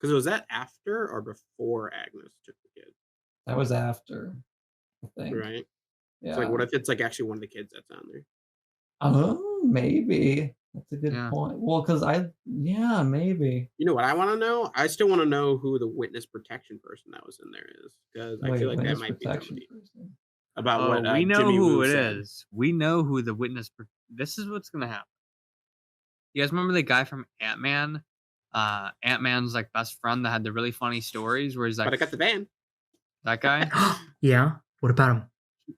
Because was that after or before Agnes took the kid? That was after, I think. Right. Yeah. It's like, what if it's like actually one of the kids that's on there? Maybe. That's a good point. Well, because maybe. You know what I want to know? I still want to know who the witness protection person that was in there is, because I feel like that might be somebody. About what we know Jimmy who Woo it said. is. We know who the witness. This is what's gonna happen. You guys remember the guy from Ant-Man? Ant-Man's like best friend that had the really funny stories where he's like, but I got the van. That guy? Yeah. What about him?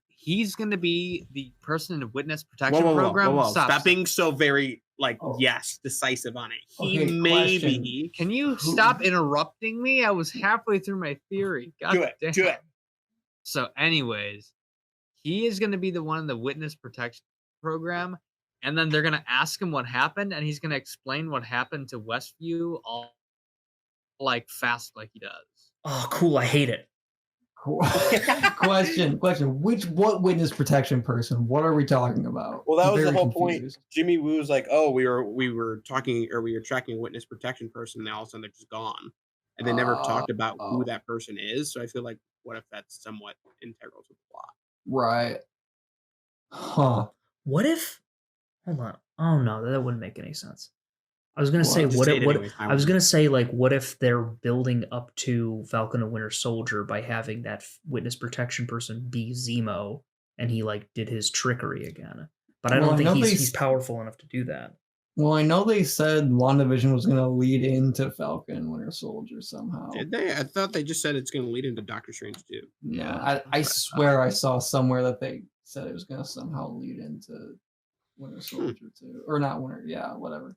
He's gonna be the person in the witness protection program. Whoa. Stop being so very decisive on it. He may be. Can you stop interrupting me? I was halfway through my theory. Do it. So, anyways, he is gonna be the one in the witness protection program, and then they're gonna ask him what happened, and he's gonna explain what happened to Westview all like fast like he does. Oh, cool! I hate it. Question. What witness protection person? What are we talking about? Well, that was the whole point. Jimmy Woo's like, oh, we were tracking a witness protection person, and all of a sudden they're just gone. And they never talked about who that person is. So I feel like, what if that's somewhat integral to the plot? Right. Huh. What if hold on. Oh no, that wouldn't make any sense. I was gonna say what if they're building up to Falcon and Winter Soldier by having that witness protection person be Zemo, and he like did his trickery again. but I Well, don't I think know he's powerful enough to do that. Well, I know they said WandaVision was going to lead into Falcon and Winter Soldier somehow. Did they? I thought they just said it's going to lead into Doctor Strange too. No, Yeah, I swear I saw somewhere that they said it was going to somehow lead into Winter Soldier too, or not Winter, yeah, whatever,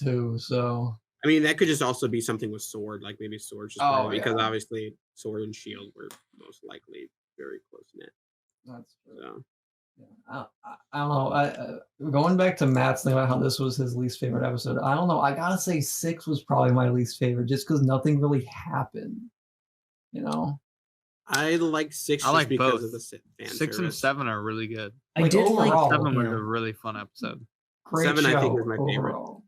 too. So I mean, that could just also be something with Sword, like maybe Sword's just part of it, because yeah, obviously Sword and Shield were most likely very close knit. that's true. So Yeah, I don't know. Going back to Matt's thing about how this was his least favorite episode, I don't know. I gotta say 6 was probably my least favorite, just because nothing really happened. You know. I like 6 I just like because both. of the fan 6 and service. 7 are really good. I Like, did like overall, 7 was yeah. a really fun episode. Great 7, show I think, was my favorite. overall.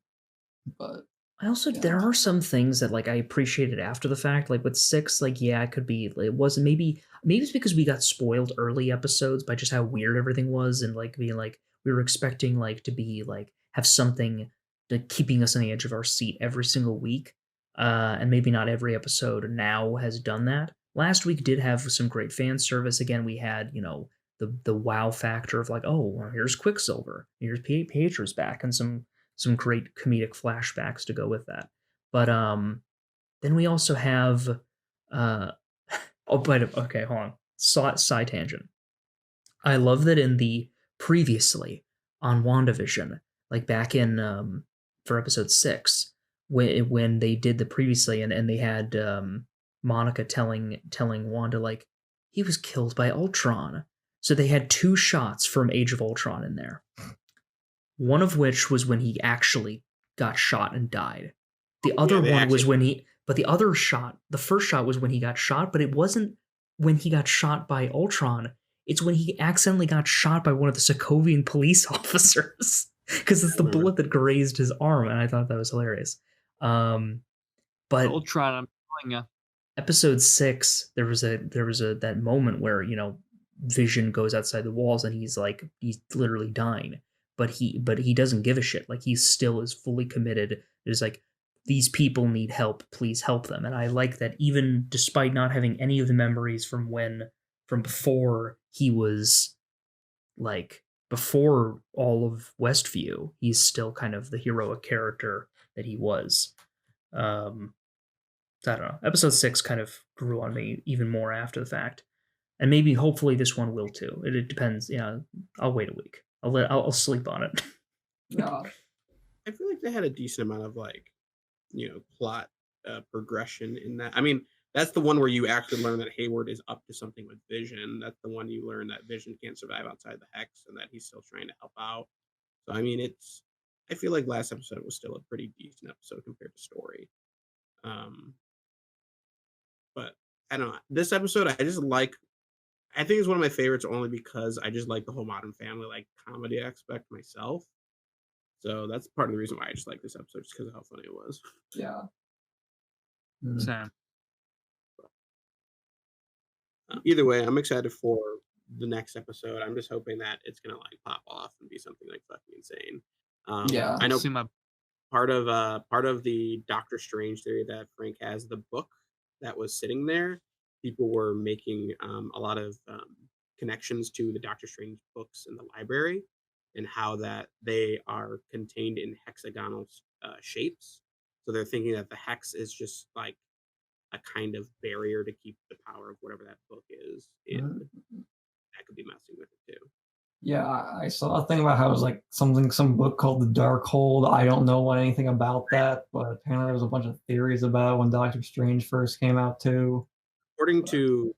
But I also Yeah. there are some things that like I appreciated after the fact. Like with 6, like yeah, it could be it wasn't maybe it's because we got spoiled early episodes by just how weird everything was and like being like we were expecting like to be like have something to keeping us on the edge of our seat every single week. And maybe not every episode now has done that. Last week did have some great fan service. Again, we had, the wow factor of like, oh, well, here's Quicksilver, here's Pietro's back, and some great comedic flashbacks to go with that. But then we also have uh oh but okay, hold on. Side tangent. I love that in the previously on WandaVision, like back in for episode 6, when they did the previously and they had Monica telling Wanda like he was killed by Ultron. So they had 2 shots from Age of Ultron in there. One of which was when he actually got shot and died. The other one was when the first shot was when he got shot, but it wasn't when he got shot by Ultron. It's when he accidentally got shot by one of the Sokovian police officers because it's the bullet that grazed his arm, and I thought that was hilarious. But Ultron, I'm telling you. Episode 6, there was a that moment where Vision goes outside the walls and he's literally dying, but he doesn't give a shit. Like he still is fully committed. There's like these people need help, please help them. And I like that even despite not having any of the memories from before he was like before all of Westview, he's still kind of the heroic character that he was. I don't know. Episode 6 kind of grew on me even more after the fact, and maybe hopefully this one will too. It depends. Yeah, I'll wait a week. I'll sleep on it. yeah, I feel like they had a decent amount of plot progression in that. I mean, that's the one where you actually learn that Hayward is up to something with Vision. That's the one you learn that Vision can't survive outside the Hex and that he's still trying to help out. So I mean, I feel like last episode was still a pretty decent episode compared to story. But I don't know. This episode, I think it's one of my favorites only because I just like the whole Modern Family comedy aspect myself. So that's part of the reason why I just like this episode, just because of how funny it was. yeah. Same. Either way, I'm excited for the next episode. I'm just hoping that it's gonna pop off and be something fucking insane. Yeah. I know See my part of the Doctor Strange theory that Frank has, the book that was sitting there, people were making a lot of connections to the Doctor Strange books in the library and how that they are contained in hexagonal shapes. So they're thinking that the hex is just like a kind of barrier to keep the power of whatever that book is in. That could be messing with it too. Yeah, I saw a thing about how it was like some book called The Dark Hold. I don't know anything about that, but apparently there was a bunch of theories about it when Doctor Strange first came out too. According to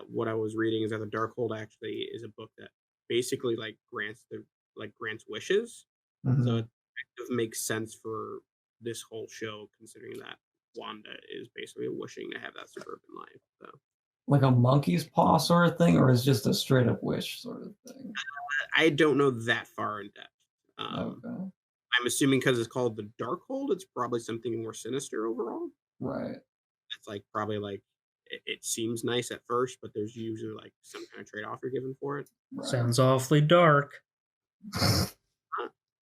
what I was reading, is that the Dark Hold actually is a book that basically grants wishes. Mhm. So it kind of makes sense for this whole show, considering that Wanda is basically wishing to have that suburban life. So Like a monkey's paw sort of thing, or is just a straight up wish sort of thing? I don't know that far in depth. Okay. I'm assuming because it's called the Dark Hold, it's probably something more sinister overall. Right. It's probably it seems nice at first, but there's usually some kind of trade off you're given for it. Right. Sounds awfully dark.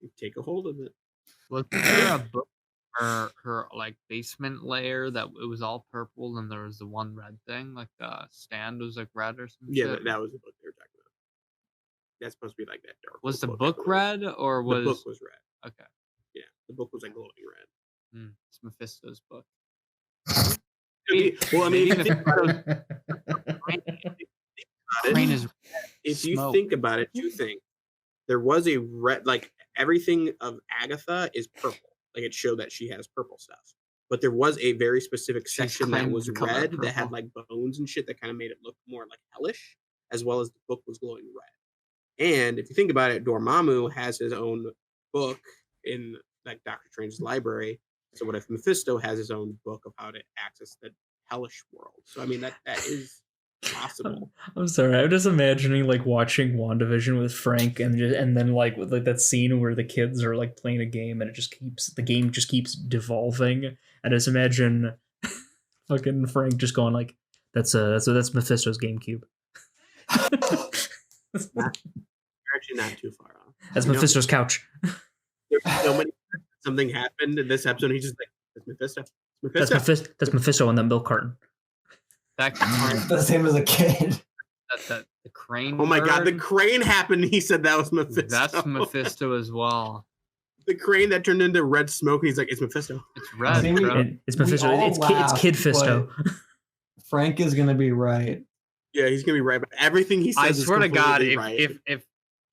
You take a hold of it. Wasn't there a book her basement layer that it was all purple and there was the one red thing, like the stand was red or some Yeah, shit? that was the book they were talking That's supposed to be like that dark. Was the I book believe. red or was The book was red. okay? Yeah, the book was like glowing red. It's Mephisto's book. Well, I mean, if you think about Crane is if you smoke. think about it, two things. There was a red, like everything of Agatha is purple. Like it showed that she has purple stuff. But there was a very specific She's section that claimed was the color red that had purple. like bones and shit that kind of made it look more like hellish, as well as the book was glowing red. And if you think about it, Dormammu has his own book in like Doctor Strange's library. So what if Mephisto has his own book of how to access the hellish world? So I mean that is possible. I'm sorry. I'm just imagining like watching WandaVision with Frank and then like with like that scene where the kids are like playing a game and the game just keeps devolving. And just imagine fucking Frank just going like, that's Mephisto's GameCube. You're actually not too far off. That's You know, Mephisto's couch. there's so many something happened in this episode. And he's just like, it's Mephisto. It's That's Mephisto. That's Mephisto on that milk carton. That crane, The same as a kid. the crane. Oh my god, the bird, crane happened. He said that was Mephisto. That's Mephisto as well. The crane that turned into red smoke. He's like, it's Mephisto. It's red, See, we- bro. It's Mephisto. all It's laugh, Kid Fisto. Frank is gonna be right. Yeah, he's gonna be right. But everything he says I is swear to God, completely right.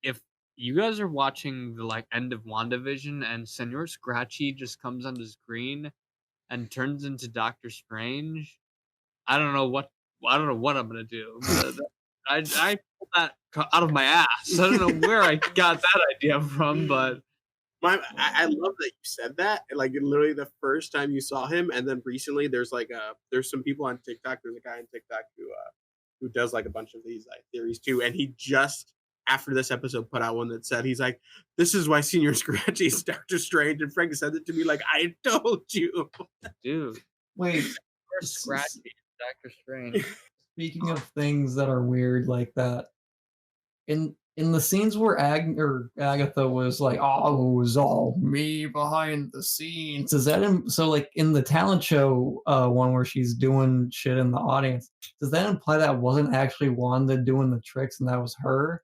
if you guys are watching the like end of WandaVision and Senor Scratchy just comes on the screen and turns into Doctor Strange, I don't know what I'm gonna do. I pulled that out of my ass. I don't know where I got that idea from, but I love that you said that. Like literally the first time you saw him, and then recently there's some people on TikTok. There's a guy on TikTok who does like a bunch of these like theories too, and he just after this episode put out one that said he's like, this is why Senior Scratchy is Doctor Strange, and Frank sent it to me like I told you. dude, Wait, where's Scratchy? Doctor Strange. speaking of things that are weird like that, in the scenes where Agatha was like, "Oh, it was all me behind the scenes," is that so? Like in the talent show one where she's doing shit in the audience, does that imply that wasn't actually Wanda doing the tricks and that was her?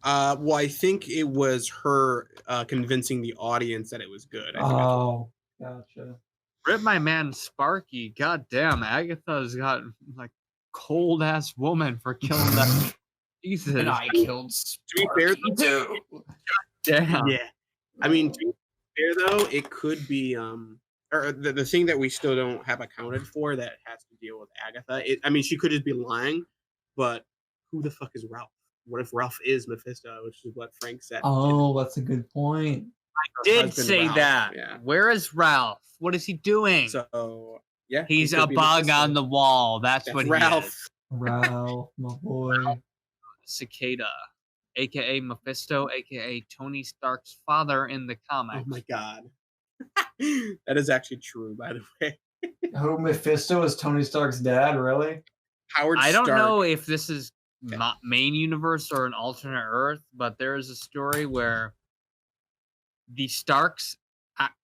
Well, I think it was her convincing the audience that it was good. I think that's what- Gotcha. Rip my man Sparky. God damn, Agatha's got like cold ass woman for killing that. Jesus. And I killed to be fair, Sparky too. Damn. yeah. I mean, to be fair though, it could be or the thing that we still don't have accounted for that has to deal with Agatha. I mean, she could just be lying, but who the fuck is Ralph? What if Ralph is Mephisto, which is what Frank said? Oh, that's a good point. Her Did husband, say Ralph, that. Yeah. Where is Ralph? What is he doing? So yeah, He's he could a be bug Mephisto. on the wall. That's what Ralph. he is. Ralph, my boy. Cicada, aka Mephisto, aka Tony Stark's father in the comics. Oh my god, that is actually true. By the way, Who, Mephisto is Tony Stark's dad? Really? Howard. I don't Stark. know if this is Okay. main universe or an alternate Earth, but there is a story where the Starks'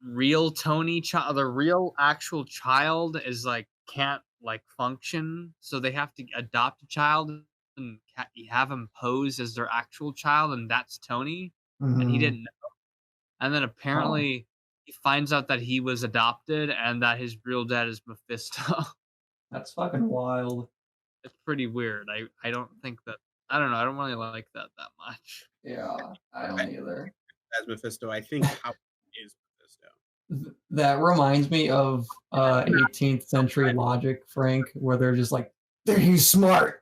real Tony child, the real actual child, is like can't like function, so they have to adopt a child and have him pose as their actual child, and that's Tony, and he Mhm. didn't know. And then apparently he finds out that he was adopted and that his real dad is Mephisto. That's fucking wild. It's pretty weird. I don't think that I don't know. I don't really like that much. Yeah, I don't either. As Mephisto, I think Howard is Mephisto. That reminds me of 18th century logic, Frank, where they're just like, he's smart,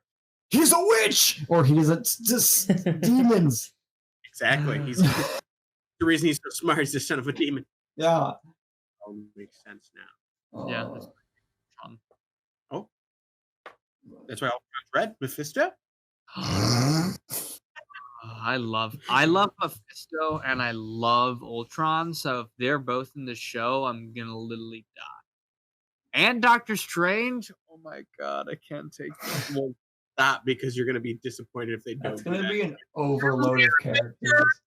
he's a witch, or he's just demons. Exactly. He's the reason he's so smart. He's the son of a demon. Yeah. All makes sense now. Yeah, that's fun. That's why all red Mephisto. I love Mephisto and I love Ultron. So if they're both in the show, I'm gonna literally die. And Doctor Strange. Oh my god, I can't take that. Well, stop because you're gonna be disappointed if they don't. That's do gonna that. be an overload of characters.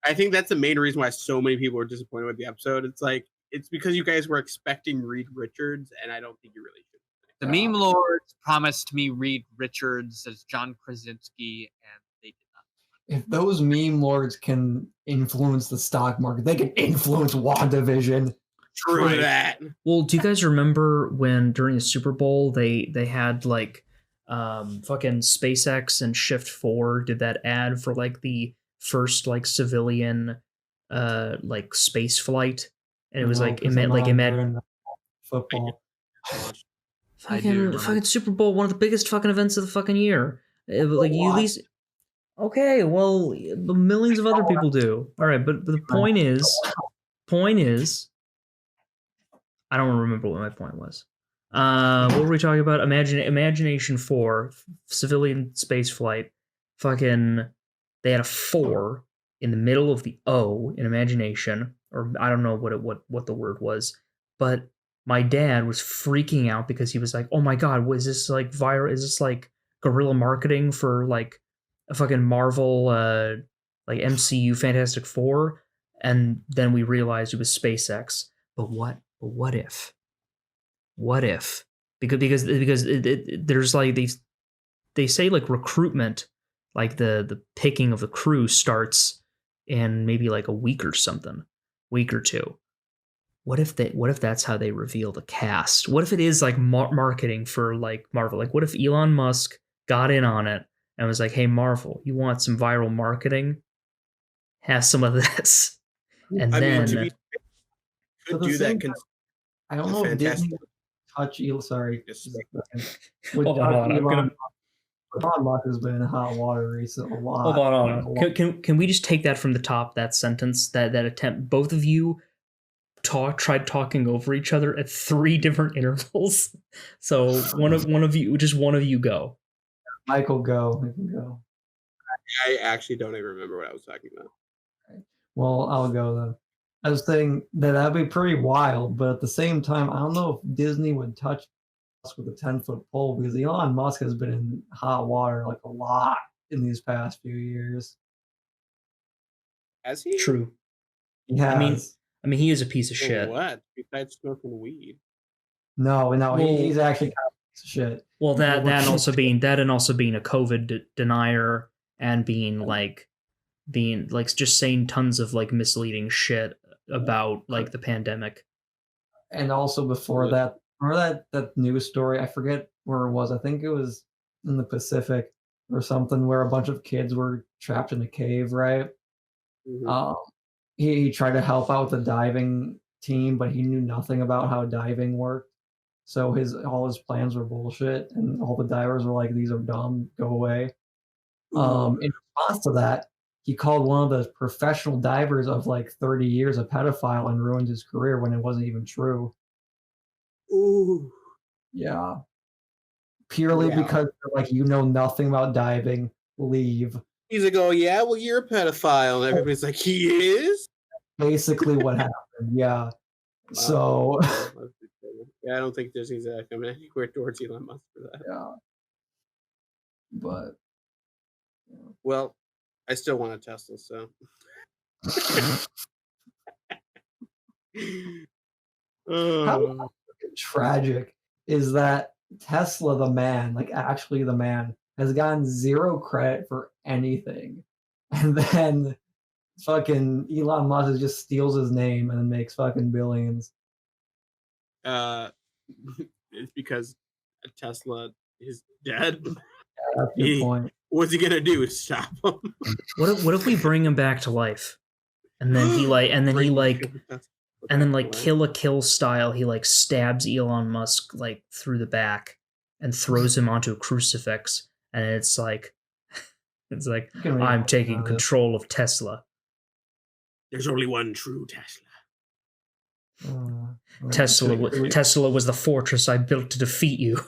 I think that's the main reason why so many people were disappointed with the episode. It's like it's because you guys were expecting Reed Richards, and I don't think you really should. The meme lords promised me Reed Richards as John Krasinski, and they did not. If those meme lords can influence the stock market, they can influence WandaVision. True Right. that. Well, do you guys remember when during the Super Bowl they had like fucking SpaceX and Shift 4 did that ad for like the first like civilian like space flight, and it was like it meant football. I do remember. fucking Super Bowl, one of the biggest fucking events of the fucking year. Like you at least okay, well, millions of other people do. All right, but the point is, I don't remember what my point was. What were we talking about? Imagination 4, civilian space flight. Fucking, they had a 4 in the middle of the O in Imagination, or I don't know what the word was, but my dad was freaking out because he was like, "Oh my god, was this like viral? Is this like guerrilla marketing for like a fucking Marvel, like MCU Fantastic Four?" And then we realized it was SpaceX. But what if? What if? Because there's like they say like recruitment, like the picking of the crew starts in maybe like a week or two. What if that's how they reveal the cast? What if it is like marketing for like Marvel? Like what if Elon Musk got in on it and was like, "Hey Marvel, you want some viral marketing? Have some of this." And could do that. I don't know if Disney would touch Elon. Sorry. Hold on. Elon Musk has been in hot water recently. Hold on. Can we just take that from the top? That sentence, that attempt. Both of you tried talking over each other at 3 different intervals. So one of you go. Michael, go. I actually don't even remember what I was talking about. Well, I'll go then. I was thinking that'd be pretty wild, but at the same time, I don't know if Disney would touch us with a 10-foot pole because Elon Musk has been in hot water like a lot in these past few years. Has he? True. He has. I mean, he is a piece of For shit. what? Besides smoking weed. No, Well, he's actually kind of a piece of shit. Well, that and also being a COVID denier and being just saying tons of like misleading shit about like the pandemic. And also before that, remember that news story? I forget where it was. I think it was in the Pacific or something, where a bunch of kids were trapped in a cave, right? Mm-hmm. He tried to help out the diving team, but he knew nothing about how diving worked. So all his plans were bullshit, and all the divers were like, "These are dumb. Go away." In response to that, he called one of the professional divers of like 30 years a pedophile and ruined his career when it wasn't even true. Ooh. Yeah. Purely because they're like, "You know nothing about diving. Leave." He's like, "Oh yeah, well you're a pedophile," and everybody's like, "He is." Basically, what happened. Yeah. So. Yeah, I don't think Disney's coming anywhere towards Elon Musk for that. Yeah. But. Well, I still want a Tesla, so. How tragic is that Tesla, the man, like actually the man, has gotten 0 credit for anything. And then fucking Elon Musk just steals his name and makes fucking billions. It's because Tesla is dead. Yeah, that's a good point. What's he gonna do? Stop him? What if we bring him back to life, and then Kill a Kill style, he like stabs Elon Musk like through the back and throws him onto a crucifix, and it's like I'm taking control of Tesla. There's only one true Tesla. Tesla was the fortress I built to defeat you.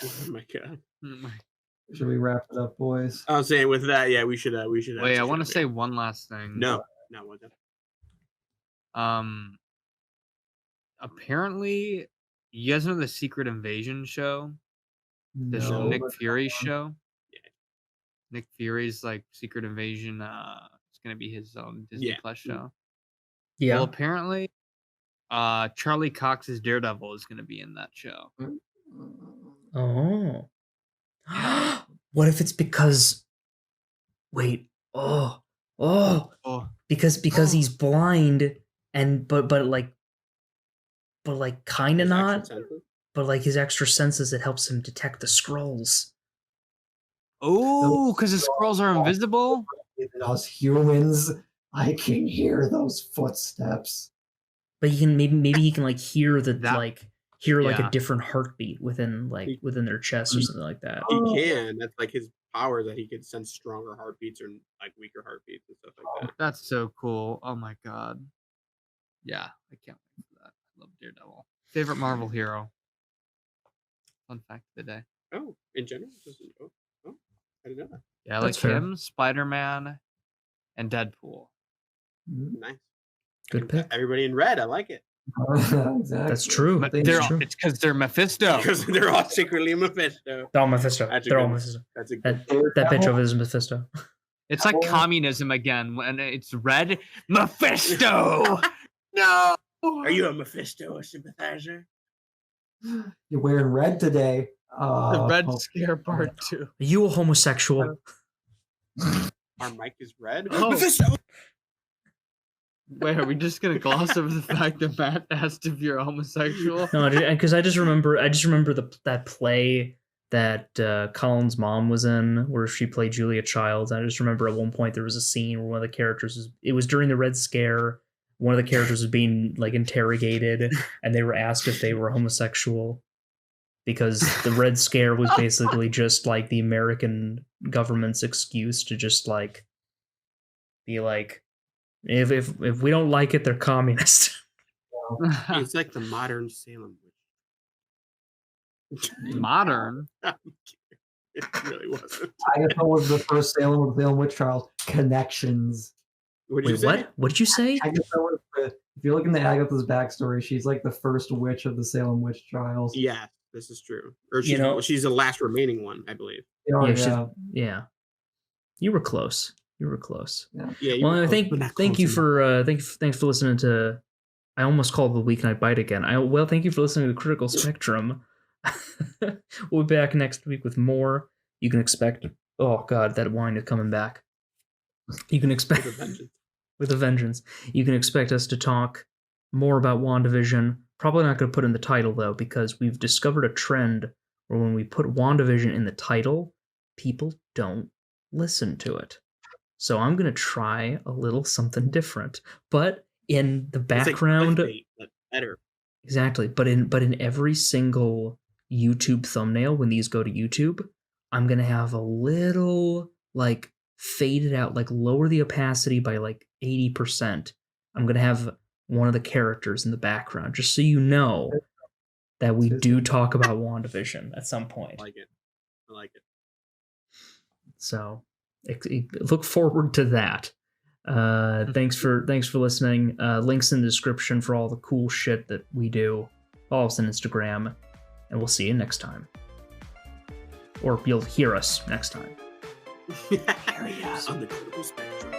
Oh my god. Should we wrap it up, boys? I was saying with that, yeah, we should. Wait, I want to say one last thing. No, what the? Apparently, you guys know the Secret Invasion show? This Nick Fury show? Yeah. Nick Fury's like Secret Invasion. It's gonna be his own Disney Plus show. Yeah. Well, apparently, Charlie Cox's Daredevil is gonna be in that show. Oh. What if it's because? Wait. Oh. Because he's blind and but like kind of His extra not. senses? But like his extra senses, it helps him detect the scrolls. Oh, because the scrolls are invisible? Even us humans, I can hear those footsteps. But he can maybe he can like hear the That- like hear like a yeah. different heartbeat within their chest or something like that. He can. That's like his power, that he could sense stronger heartbeats or like weaker heartbeats and stuff like that. That's so cool. Oh my god. Yeah, I can't wait for that. I love Daredevil. Favorite Marvel hero? Fun fact of the day. Oh, in general? I didn't know that. Yeah, That's like fair. him, Spider-Man, and Deadpool. Nice. Good pick. Everybody in red. I like it. Exactly. That's true. But That's true. it's because they're Mephisto. Because they're all secretly Mephisto. They're all Mephisto. That's a They're all good- Mephisto. That's a good. That bitch over is Mephisto. It's like communism again when it's red. Mephisto! No! Are you a Mephisto sympathizer? You're wearing red today. The Red Oh, Scare Part 2. Are you a homosexual? Our mic is red. Oh. Mephisto. Wait, are we just gonna gloss over the fact that Matt asked if you're a homosexual? No, because I just remember that play that Colin's mom was in, where she played Julia Childs. I just remember at one point there was a scene where one of the characters it was during the Red Scare. One of the characters was being like interrogated, and they were asked if they were homosexual, because the Red Scare was basically just like the American government's excuse to just like be like, if we don't like it, they're communist. It's like the modern Salem witch. Modern. It really wasn't. Agatha was the first Salem witch trials. Connections. What did you Wait, say? what? What did you say? Agatha was if you look into Agatha's backstory, she's like the first witch of the Salem witch trials. Yeah, this is true. Or she's, she's the last remaining one, I believe. Yeah. You were close. You were close. Yeah. Well, I think but not thank close you enough. for thanks for listening to. I almost called the Weeknight Bite again. Thank you for listening to Critical Spectrum. We'll be back next week with more. You can expect. Oh God, that wine is coming back. You can expect with a vengeance. You can expect us to talk more about WandaVision. Probably not going to put in the title though, because we've discovered a trend where when we put WandaVision in the title, people don't listen to it. So I'm going to try a little something different, but in the background, it's like clickbait, but better. Exactly, but in every single YouTube thumbnail when these go to YouTube, I'm going to have a little like faded out, like lower the opacity by like 80%. I'm going to have one of the characters in the background, just so you know that we do talk about WandaVision at some point. I like it. So look forward to that. Thanks for listening. Links in the description for all the cool shit that we do. Follow us on Instagram, and we'll see you next time. Or you'll hear us next time. On the Critical Spectrum.